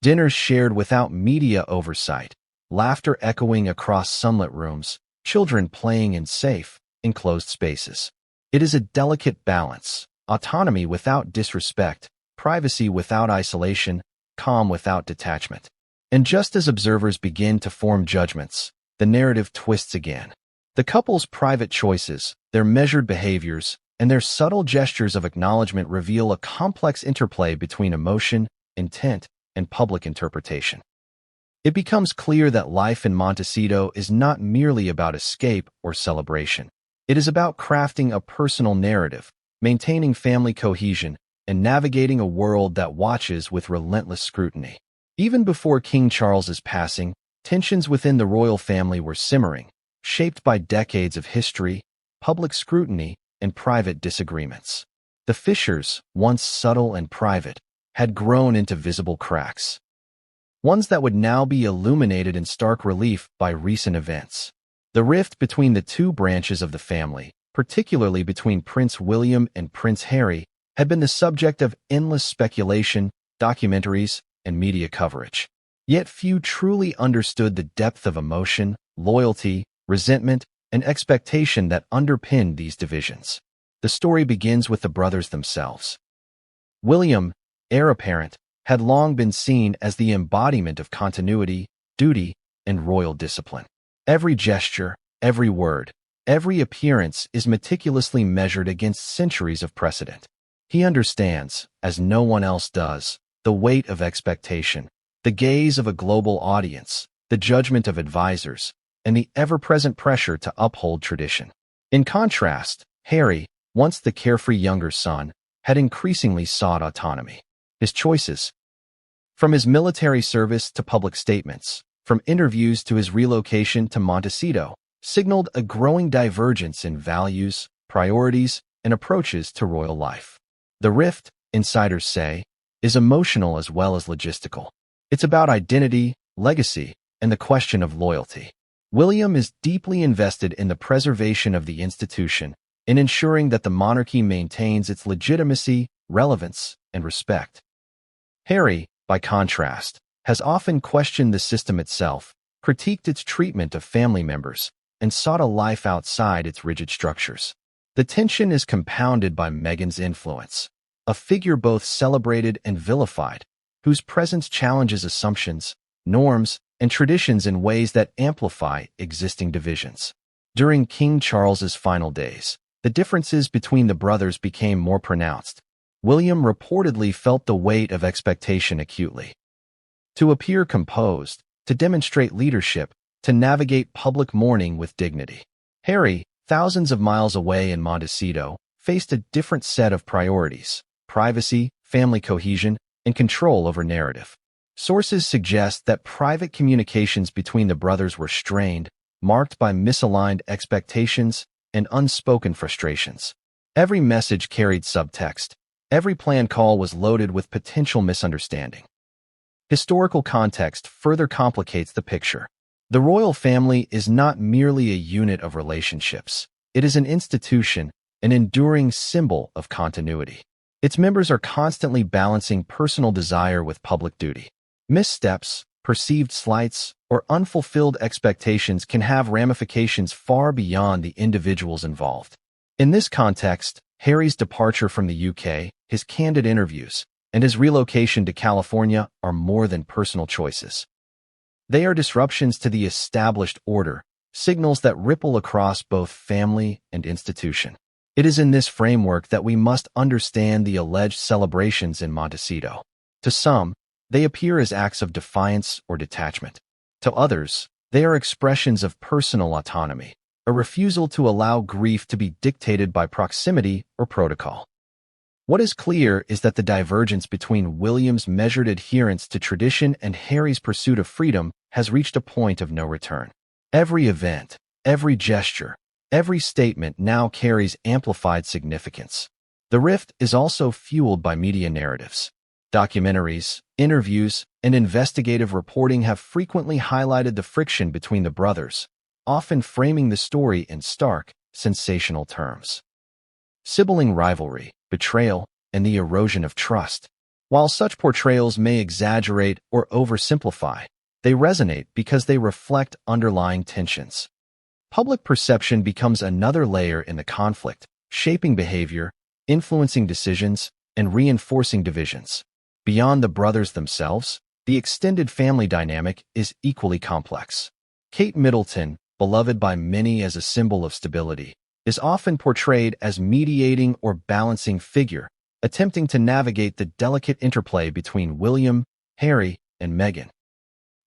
A: Dinners shared without media oversight, laughter echoing across sunlit rooms, children playing in safe, enclosed spaces. It is a delicate balance, autonomy without disrespect, privacy without isolation, calm without detachment. And just as observers begin to form judgments, the narrative twists again. The couple's private choices, their measured behaviors, and their subtle gestures of acknowledgement reveal a complex interplay between emotion, intent, and public interpretation. It becomes clear that life in Montecito is not merely about escape or celebration. It is about crafting a personal narrative, maintaining family cohesion, and navigating a world that watches with relentless scrutiny. Even before King Charles's passing, tensions within the royal family were simmering, shaped by decades of history, public scrutiny, and private disagreements. The fissures, once subtle and private, had grown into visible cracks, ones that would now be illuminated in stark relief by recent events. The rift between the two branches of the family, particularly between Prince William and Prince Harry, had been the subject of endless speculation, documentaries, and media coverage. Yet few truly understood the depth of emotion, loyalty, resentment, and expectation that underpinned these divisions. The story begins with the brothers themselves. William, heir apparent, had long been seen as the embodiment of continuity, duty, and royal discipline. Every gesture, every word, every appearance is meticulously measured against centuries of precedent. He understands, as no one else does, the weight of expectation, the gaze of a global audience, the judgment of advisors, and the ever-present pressure to uphold tradition. In contrast, Harry, once the carefree younger son, had increasingly sought autonomy. His choices, from his military service to public statements, from interviews to his relocation to Montecito, signaled a growing divergence in values, priorities, and approaches to royal life. The rift, insiders say, is emotional as well as logistical. It's about identity, legacy, and the question of loyalty. William is deeply invested in the preservation of the institution, in ensuring that the monarchy maintains its legitimacy relevance, and respect. Harry, by contrast, has often questioned the system itself, critiqued its treatment of family members, and sought a life outside its rigid structures. The tension is compounded by Meghan's influence, a figure both celebrated and vilified, whose presence challenges assumptions, norms, and traditions in ways that amplify existing divisions. During King Charles's final days, the differences between the brothers became more pronounced. William reportedly felt the weight of expectation acutely. To appear composed, to demonstrate leadership, to navigate public mourning with dignity. Harry, thousands of miles away in Montecito, faced a different set of priorities: privacy, family cohesion, and control over narrative. Sources suggest that private communications between the brothers were strained, marked by misaligned expectations and unspoken frustrations. Every message carried subtext. Every planned call was loaded with potential misunderstanding. Historical context further complicates the picture. The royal family is not merely a unit of relationships. It is an institution, an enduring symbol of continuity. Its members are constantly balancing personal desire with public duty. Missteps, perceived slights, or unfulfilled expectations can have ramifications far beyond the individuals involved. In this context, Harry's departure from the UK, his candid interviews, and his relocation to California are more than personal choices. They are disruptions to the established order, signals that ripple across both family and institution. It is in this framework that we must understand the alleged celebrations in Montecito. To some, they appear as acts of defiance or detachment. To others, they are expressions of personal autonomy, a refusal to allow grief to be dictated by proximity or protocol. What is clear is that the divergence between William's measured adherence to tradition and Harry's pursuit of freedom has reached a point of no return. Every event, every gesture, every statement now carries amplified significance. The rift is also fueled by media narratives. Documentaries, interviews, and investigative reporting have frequently highlighted the friction between the brothers, often framing the story in stark, sensational terms. Sibling rivalry, betrayal, and the erosion of trust. While such portrayals may exaggerate or oversimplify, they resonate because they reflect underlying tensions. Public perception becomes another layer in the conflict, shaping behavior, influencing decisions, and reinforcing divisions. Beyond the brothers themselves, the extended family dynamic is equally complex. Kate Middleton, beloved by many as a symbol of stability, is often portrayed as mediating or balancing figure, attempting to navigate the delicate interplay between William, Harry, and Meghan.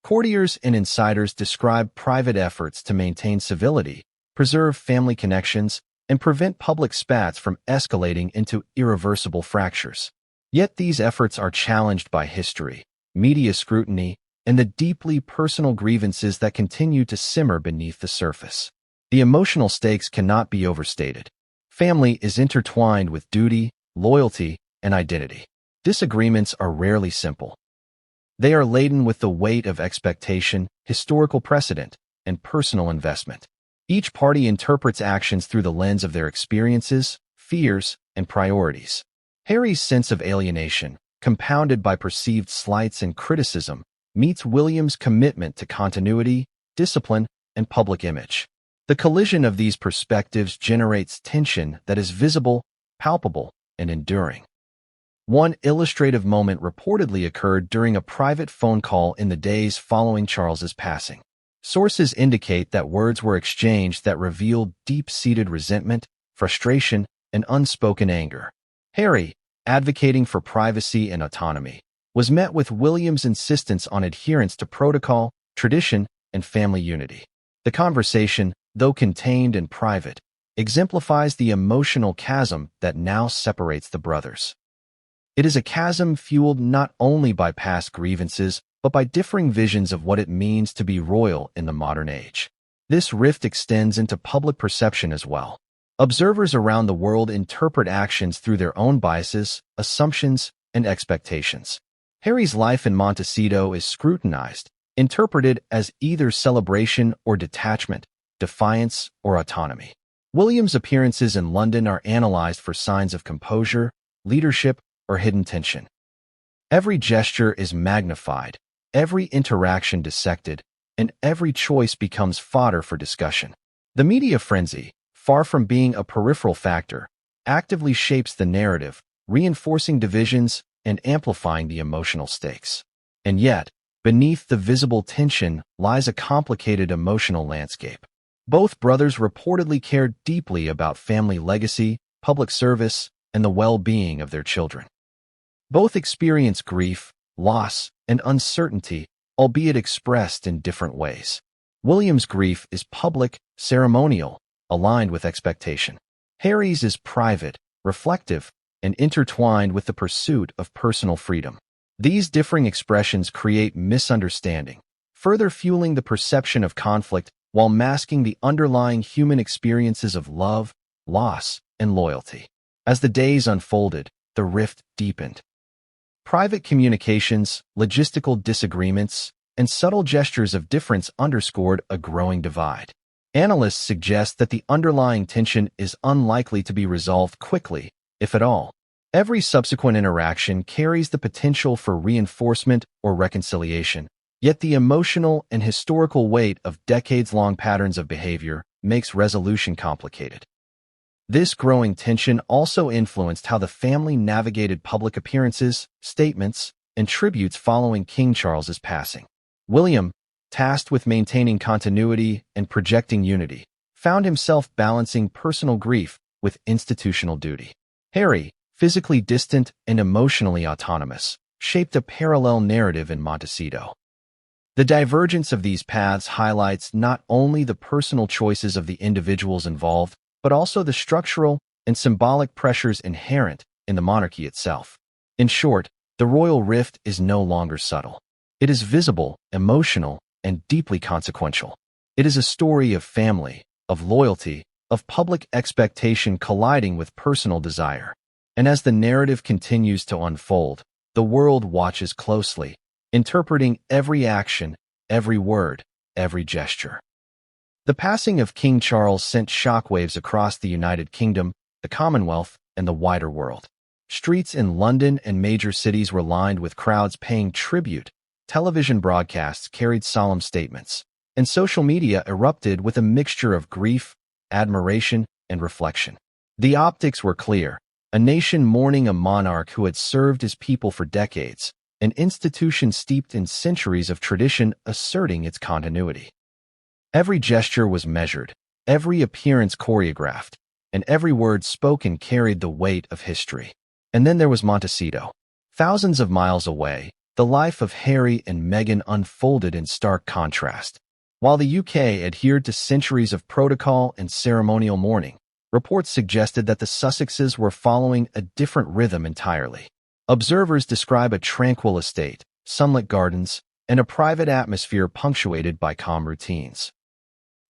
A: Courtiers and insiders describe private efforts to maintain civility, preserve family connections, and prevent public spats from escalating into irreversible fractures. Yet these efforts are challenged by history, media scrutiny, and the deeply personal grievances that continue to simmer beneath the surface. The emotional stakes cannot be overstated. Family is intertwined with duty, loyalty, and identity. Disagreements are rarely simple. They are laden with the weight of expectation, historical precedent, and personal investment. Each party interprets actions through the lens of their experiences, fears, and priorities. Harry's sense of alienation, compounded by perceived slights and criticism, meets William's commitment to continuity, discipline, and public image. The collision of these perspectives generates tension that is visible, palpable, and enduring. One illustrative moment reportedly occurred during a private phone call in the days following Charles's passing. Sources indicate that words were exchanged that revealed deep-seated resentment, frustration, and unspoken anger. Harry, advocating for privacy and autonomy, was met with William's insistence on adherence to protocol, tradition, and family unity. The conversation, though contained and private, exemplifies the emotional chasm that now separates the brothers. It is a chasm fueled not only by past grievances, but by differing visions of what it means to be royal in the modern age. This rift extends into public perception as well. Observers around the world interpret actions through their own biases, assumptions, and expectations. Harry's life in Montecito is scrutinized, interpreted as either celebration or detachment, defiance or autonomy. William's appearances in London are analyzed for signs of composure, leadership, or hidden tension. Every gesture is magnified, every interaction dissected, and every choice becomes fodder for discussion. The media frenzy, far from being a peripheral factor, actively shapes the narrative, reinforcing divisions and amplifying the emotional stakes. And yet, beneath the visible tension lies a complicated emotional landscape. Both brothers reportedly cared deeply about family legacy, public service, and the well-being of their children. Both experience grief, loss, and uncertainty, albeit expressed in different ways. William's grief is public, ceremonial, aligned with expectation. Harry's is private, reflective, and intertwined with the pursuit of personal freedom. These differing expressions create misunderstanding, further fueling the perception of conflict while masking the underlying human experiences of love, loss, and loyalty. As the days unfolded, the rift deepened. Private communications, logistical disagreements, and subtle gestures of difference underscored a growing divide. Analysts suggest that the underlying tension is unlikely to be resolved quickly, if at all. Every subsequent interaction carries the potential for reinforcement or reconciliation, yet the emotional and historical weight of decades-long patterns of behavior makes resolution complicated. This growing tension also influenced how the family navigated public appearances, statements, and tributes following King Charles's passing. William, tasked with maintaining continuity and projecting unity, found himself balancing personal grief with institutional duty. Harry, physically distant and emotionally autonomous, shaped a parallel narrative in Montecito. The divergence of these paths highlights not only the personal choices of the individuals involved, but also the structural and symbolic pressures inherent in the monarchy itself. In short, the royal rift is no longer subtle. It is visible, emotional, and deeply consequential. It is a story of family, of loyalty, of public expectation colliding with personal desire. And as the narrative continues to unfold, the world watches closely, interpreting every action, every word, every gesture. The passing of King Charles sent shockwaves across the United Kingdom, the Commonwealth, and the wider world. Streets in London and major cities were lined with crowds paying tribute, television broadcasts carried solemn statements, and social media erupted with a mixture of grief, admiration, and reflection. The optics were clear: a nation mourning a monarch who had served his people for decades, an institution steeped in centuries of tradition asserting its continuity. Every gesture was measured, every appearance choreographed, and every word spoken carried the weight of history. And then there was Montecito. Thousands of miles away, the life of Harry and Meghan unfolded in stark contrast. While the UK adhered to centuries of protocol and ceremonial mourning, reports suggested that the Sussexes were following a different rhythm entirely. Observers describe a tranquil estate, sunlit gardens, and a private atmosphere punctuated by calm routines.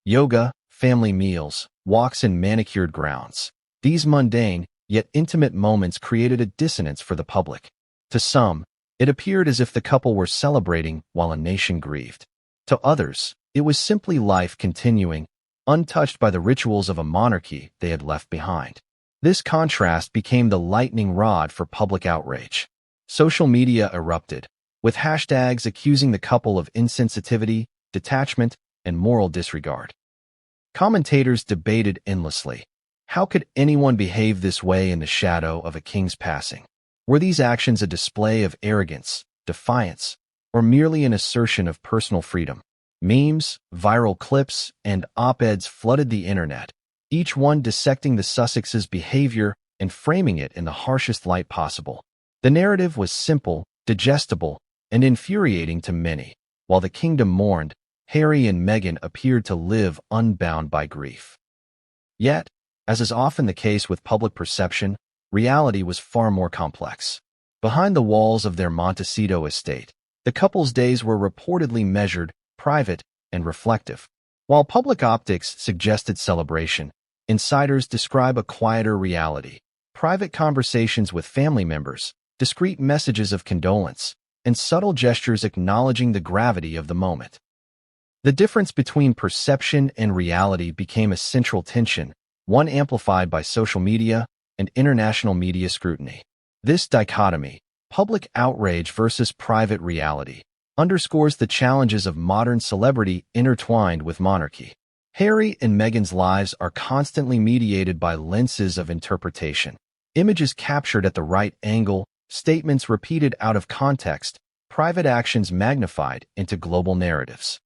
A: Yoga, family meals, walks in manicured grounds. These mundane, yet intimate moments created a dissonance for the public. To some, it appeared as if the couple were celebrating while a nation grieved. To others, it was simply life continuing, untouched by the rituals of a monarchy they had left behind. This contrast became the lightning rod for public outrage. Social media erupted, with hashtags accusing the couple of insensitivity, detachment, and moral disregard. Commentators debated endlessly. How could anyone behave this way in the shadow of a king's passing? Were these actions a display of arrogance, defiance, or merely an assertion of personal freedom? Memes, viral clips, and op-eds flooded the internet, each one dissecting the Sussexes' behavior and framing it in the harshest light possible. The narrative was simple, digestible, and infuriating to many. While the kingdom mourned, Harry and Meghan appeared to live unbound by grief. Yet, as is often the case with public perception, reality was far more complex. Behind the walls of their Montecito estate, the couple's days were reportedly measured, private, and reflective. While public optics suggested celebration, insiders describe a quieter reality: private conversations with family members, discreet messages of condolence, and subtle gestures acknowledging the gravity of the moment. The difference between perception and reality became a central tension, one amplified by social media and international media scrutiny. This dichotomy, public outrage versus private reality, underscores the challenges of modern celebrity intertwined with monarchy. Harry and Meghan's lives are constantly mediated by lenses of interpretation. Images captured at the right angle, statements repeated out of context, private actions magnified into global narratives.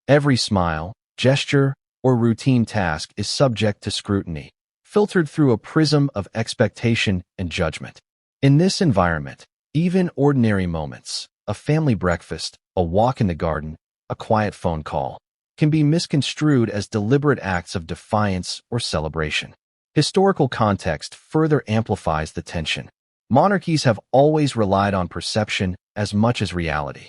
A: Every smile, gesture, or routine task is subject to scrutiny, filtered through a prism of expectation and judgment. In this environment, even ordinary moments, a family breakfast, a walk in the garden, a quiet phone call, can be misconstrued as deliberate acts of defiance or celebration. Historical context further amplifies the tension. Monarchies have always relied on perception as much as reality.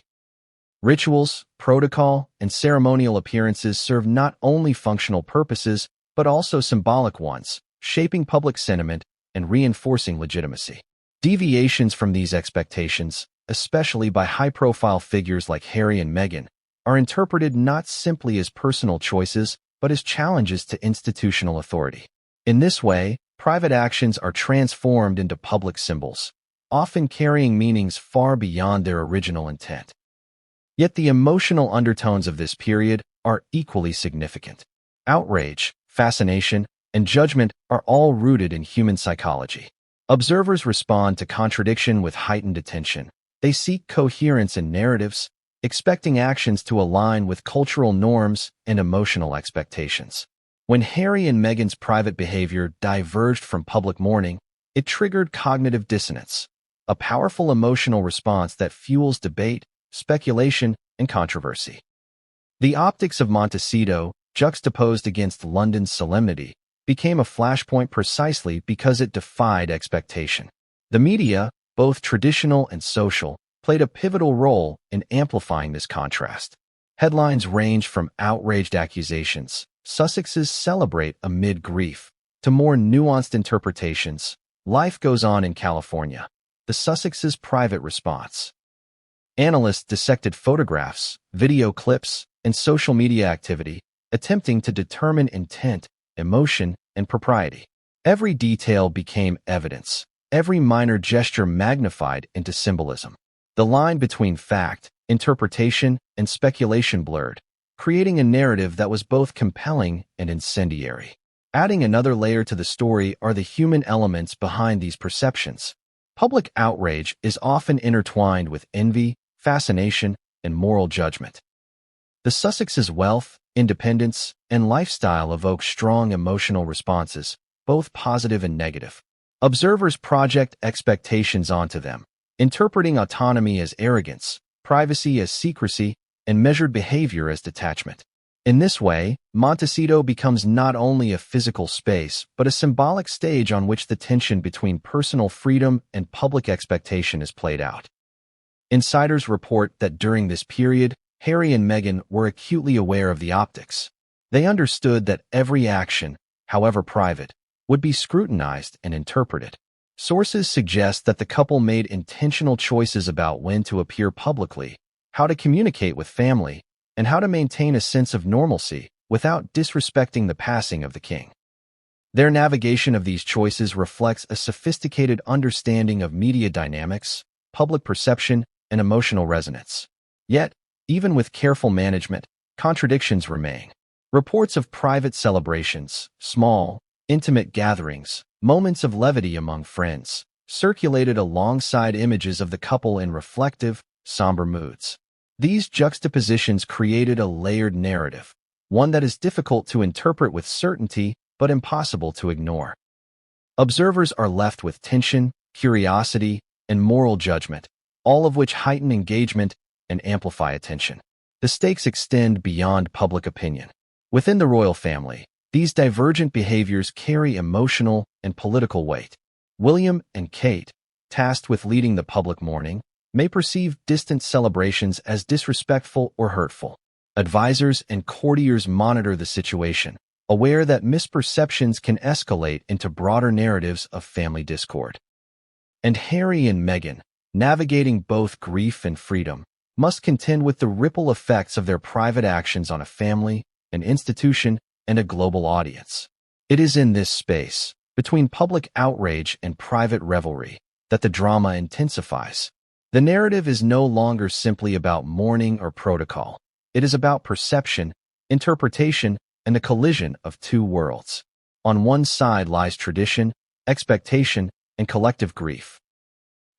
A: Rituals, protocol, and ceremonial appearances serve not only functional purposes, but also symbolic ones, shaping public sentiment and reinforcing legitimacy. Deviations from these expectations, especially by high-profile figures like Harry and Meghan, are interpreted not simply as personal choices, but as challenges to institutional authority. In this way, private actions are transformed into public symbols, often carrying meanings far beyond their original intent. Yet the emotional undertones of this period are equally significant. Outrage, fascination, and judgment are all rooted in human psychology. Observers respond to contradiction with heightened attention. They seek coherence in narratives, expecting actions to align with cultural norms and emotional expectations. When Harry and Meghan's private behavior diverged from public mourning, it triggered cognitive dissonance, a powerful emotional response that fuels debate, speculation, and controversy. The optics of Montecito, juxtaposed against London's solemnity, became a flashpoint precisely because it defied expectation. The media, both traditional and social, played a pivotal role in amplifying this contrast. Headlines ranged from outraged accusations, Sussexes celebrate amid grief, to more nuanced interpretations, life goes on in California, the Sussexes' private response. Analysts dissected photographs, video clips, and social media activity, attempting to determine intent, emotion, and propriety. Every detail became evidence, every minor gesture magnified into symbolism. The line between fact, interpretation, and speculation blurred, creating a narrative that was both compelling and incendiary. Adding another layer to the story are the human elements behind these perceptions. Public outrage is often intertwined with envy, fascination, and moral judgment. The Sussexes' wealth, independence, and lifestyle evoke strong emotional responses, both positive and negative. Observers project expectations onto them, interpreting autonomy as arrogance, privacy as secrecy, and measured behavior as detachment. In this way, Montecito becomes not only a physical space, but a symbolic stage on which the tension between personal freedom and public expectation is played out. Insiders report that during this period, Harry and Meghan were acutely aware of the optics. They understood that every action, however private, would be scrutinized and interpreted. Sources suggest that the couple made intentional choices about when to appear publicly, how to communicate with family, and how to maintain a sense of normalcy without disrespecting the passing of the king. Their navigation of these choices reflects a sophisticated understanding of media dynamics, public perception, and emotional resonance. Yet, even with careful management, contradictions remain. Reports of private celebrations, small, intimate gatherings, moments of levity among friends, circulated alongside images of the couple in reflective, somber moods. These juxtapositions created a layered narrative, one that is difficult to interpret with certainty but impossible to ignore. Observers are left with tension, curiosity, and moral judgment, all of which heighten engagement and amplify attention. The stakes extend beyond public opinion. Within the royal family, these divergent behaviors carry emotional and political weight. William and Kate, tasked with leading the public mourning, may perceive distant celebrations as disrespectful or hurtful. Advisors and courtiers monitor the situation, aware that misperceptions can escalate into broader narratives of family discord. And Harry and Meghan, navigating both grief and freedom, must contend with the ripple effects of their private actions on a family, an institution, and a global audience. It is in this space, between public outrage and private revelry, that the drama intensifies. The narrative is no longer simply about mourning or protocol. It is about perception, interpretation, and the collision of two worlds. On one side lies tradition, expectation, and collective grief.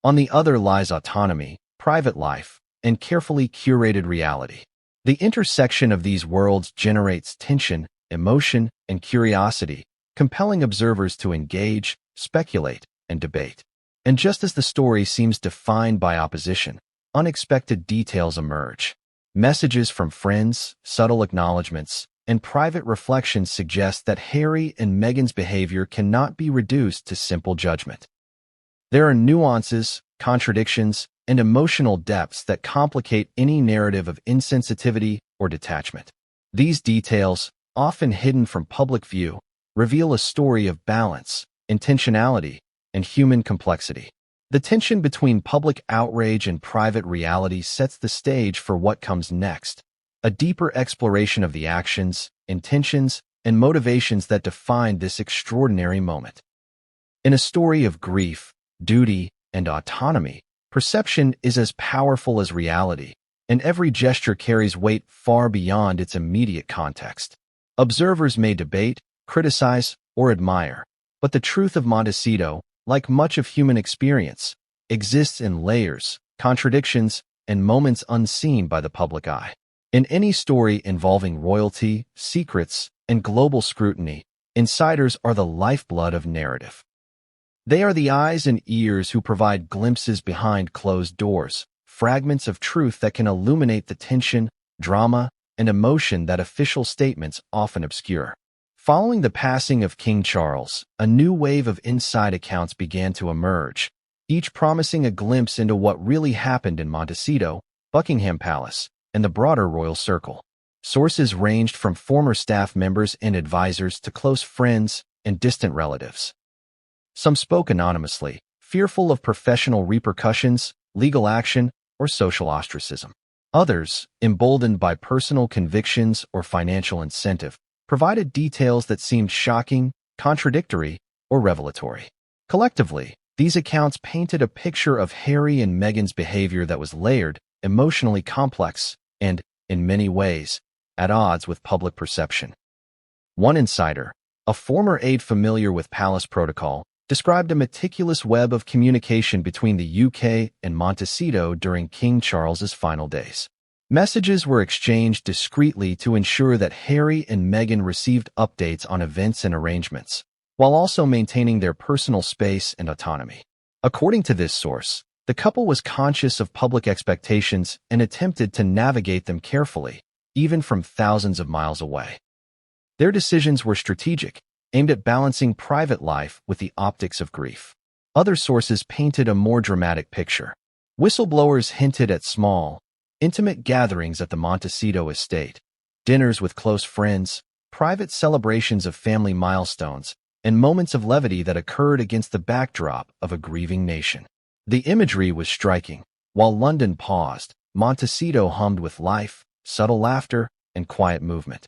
A: On the other lies autonomy, private life, and carefully curated reality. The intersection of these worlds generates tension, emotion, and curiosity, compelling observers to engage, speculate, and debate. And just as the story seems defined by opposition, unexpected details emerge. Messages from friends, subtle acknowledgments, and private reflections suggest that Harry and Meghan's behavior cannot be reduced to simple judgment. There are nuances, contradictions, and emotional depths that complicate any narrative of insensitivity or detachment. These details, often hidden from public view, reveal a story of balance, intentionality, and human complexity. The tension between public outrage and private reality sets the stage for what comes next, a deeper exploration of the actions, intentions, and motivations that define this extraordinary moment. In a story of grief, duty, and autonomy, perception is as powerful as reality, and every gesture carries weight far beyond its immediate context. Observers may debate, criticize, or admire, but the truth of Montecito, like much of human experience, exists in layers, contradictions, and moments unseen by the public eye. In any story involving royalty, secrets, and global scrutiny, insiders are the lifeblood of narrative. They are the eyes and ears who provide glimpses behind closed doors, fragments of truth that can illuminate the tension, drama, and emotion that official statements often obscure. Following the passing of King Charles, a new wave of inside accounts began to emerge, each promising a glimpse into what really happened in Montecito, Buckingham Palace, and the broader royal circle. Sources ranged from former staff members and advisors to close friends and distant relatives. Some spoke anonymously, fearful of professional repercussions, legal action, or social ostracism. Others, emboldened by personal convictions or financial incentive, provided details that seemed shocking, contradictory, or revelatory. Collectively, these accounts painted a picture of Harry and Meghan's behavior that was layered, emotionally complex, and, in many ways, at odds with public perception. One insider, a former aide familiar with palace protocol, described a meticulous web of communication between the UK and Montecito during King Charles's final days. Messages were exchanged discreetly to ensure that Harry and Meghan received updates on events and arrangements, while also maintaining their personal space and autonomy. According to this source, the couple was conscious of public expectations and attempted to navigate them carefully, even from thousands of miles away. Their decisions were strategic, aimed at balancing private life with the optics of grief. Other sources painted a more dramatic picture. Whistleblowers hinted at small, intimate gatherings at the Montecito estate, dinners with close friends, private celebrations of family milestones, and moments of levity that occurred against the backdrop of a grieving nation. The imagery was striking. While London paused, Montecito hummed with life, subtle laughter, and quiet movement.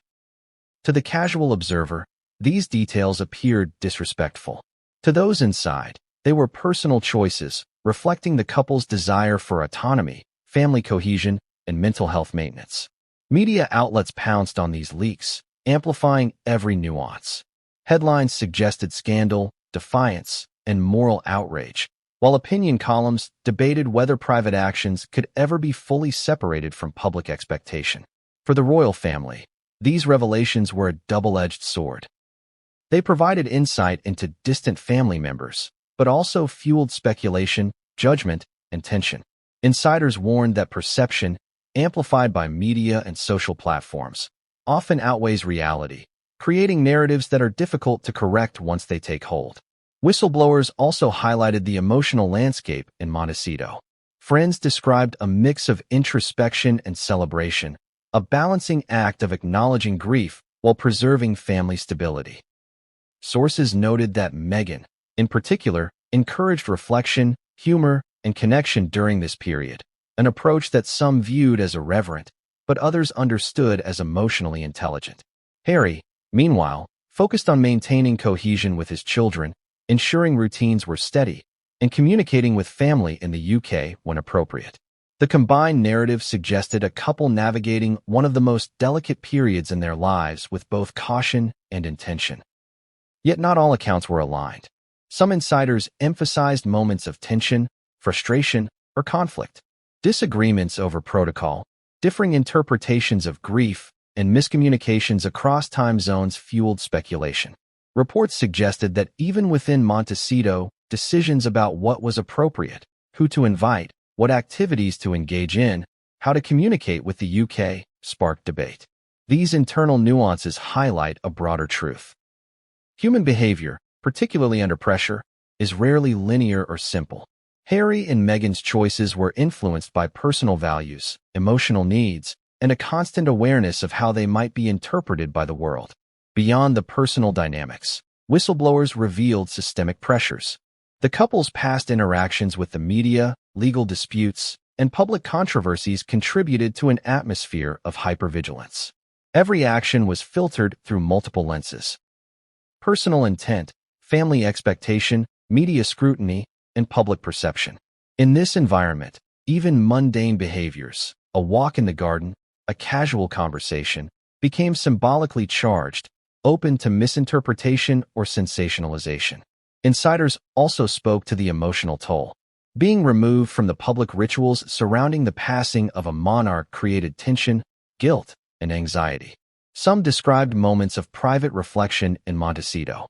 A: To the casual observer, these details appeared disrespectful. To those inside, they were personal choices, reflecting the couple's desire for autonomy, family cohesion, and mental health maintenance. Media outlets pounced on these leaks, amplifying every nuance. Headlines suggested scandal, defiance, and moral outrage, while opinion columns debated whether private actions could ever be fully separated from public expectation. For the royal family, these revelations were a double-edged sword. They provided insight into distant family members, but also fueled speculation, judgment, and tension. Insiders warned that perception, amplified by media and social platforms, often outweighs reality, creating narratives that are difficult to correct once they take hold. Whistleblowers also highlighted the emotional landscape in Montecito. Friends described a mix of introspection and celebration, a balancing act of acknowledging grief while preserving family stability. Sources noted that Meghan, in particular, encouraged reflection, humor, and connection during this period, an approach that some viewed as irreverent, but others understood as emotionally intelligent. Harry, meanwhile, focused on maintaining cohesion with his children, ensuring routines were steady, and communicating with family in the UK when appropriate. The combined narrative suggested a couple navigating one of the most delicate periods in their lives with both caution and intention. Yet not all accounts were aligned. Some insiders emphasized moments of tension, frustration, or conflict. Disagreements over protocol, differing interpretations of grief, and miscommunications across time zones fueled speculation. Reports suggested that even within Montecito, decisions about what was appropriate, who to invite, what activities to engage in, how to communicate with the UK, sparked debate. These internal nuances highlight a broader truth. Human behavior, particularly under pressure, is rarely linear or simple. Harry and Meghan's choices were influenced by personal values, emotional needs, and a constant awareness of how they might be interpreted by the world. Beyond the personal dynamics, whistleblowers revealed systemic pressures. The couple's past interactions with the media, legal disputes, and public controversies contributed to an atmosphere of hypervigilance. Every action was filtered through multiple lenses: personal intent, family expectation, media scrutiny, and public perception. In this environment, even mundane behaviors, a walk in the garden, a casual conversation, became symbolically charged, open to misinterpretation or sensationalization. Insiders also spoke to the emotional toll. Being removed from the public rituals surrounding the passing of a monarch created tension, guilt, and anxiety. Some described moments of private reflection in Montecito.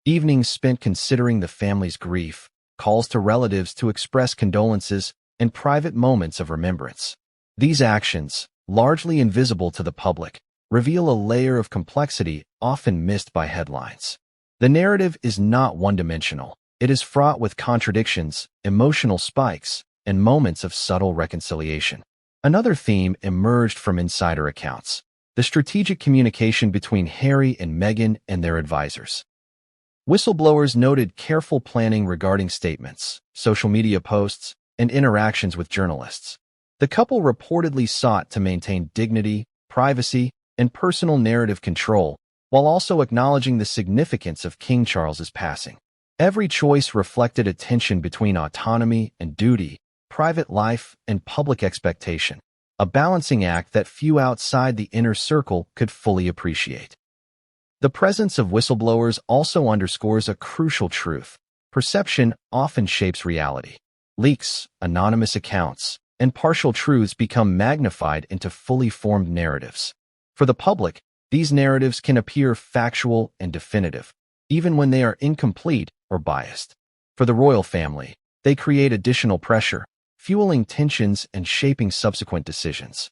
A: Evenings spent considering the family's grief, calls to relatives to express condolences, and private moments of remembrance. These actions, largely invisible to the public, reveal a layer of complexity often missed by headlines. The narrative is not one-dimensional. It is fraught with contradictions, emotional spikes, and moments of subtle reconciliation. Another theme emerged from insider accounts: the strategic communication between Harry and Meghan and their advisors. Whistleblowers noted careful planning regarding statements, social media posts, and interactions with journalists. The couple reportedly sought to maintain dignity, privacy, and personal narrative control, while also acknowledging the significance of King Charles's passing. Every choice reflected a tension between autonomy and duty, private life and public expectation, a balancing act that few outside the inner circle could fully appreciate. The presence of whistleblowers also underscores a crucial truth: perception often shapes reality. Leaks, anonymous accounts, and partial truths become magnified into fully formed narratives. For the public, these narratives can appear factual and definitive, even when they are incomplete or biased. For the royal family, they create additional pressure, fueling tensions and shaping subsequent decisions.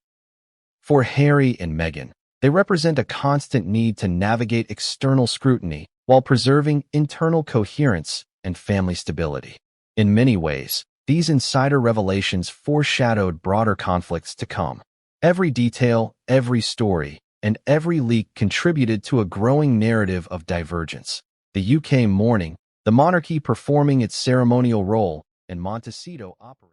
A: For Harry and Meghan, they represent a constant need to navigate external scrutiny while preserving internal coherence and family stability. In many ways, these insider revelations foreshadowed broader conflicts to come. Every detail, every story, and every leak contributed to a growing narrative of divergence. The UK mourning, the monarchy performing its ceremonial role, and Montecito operating.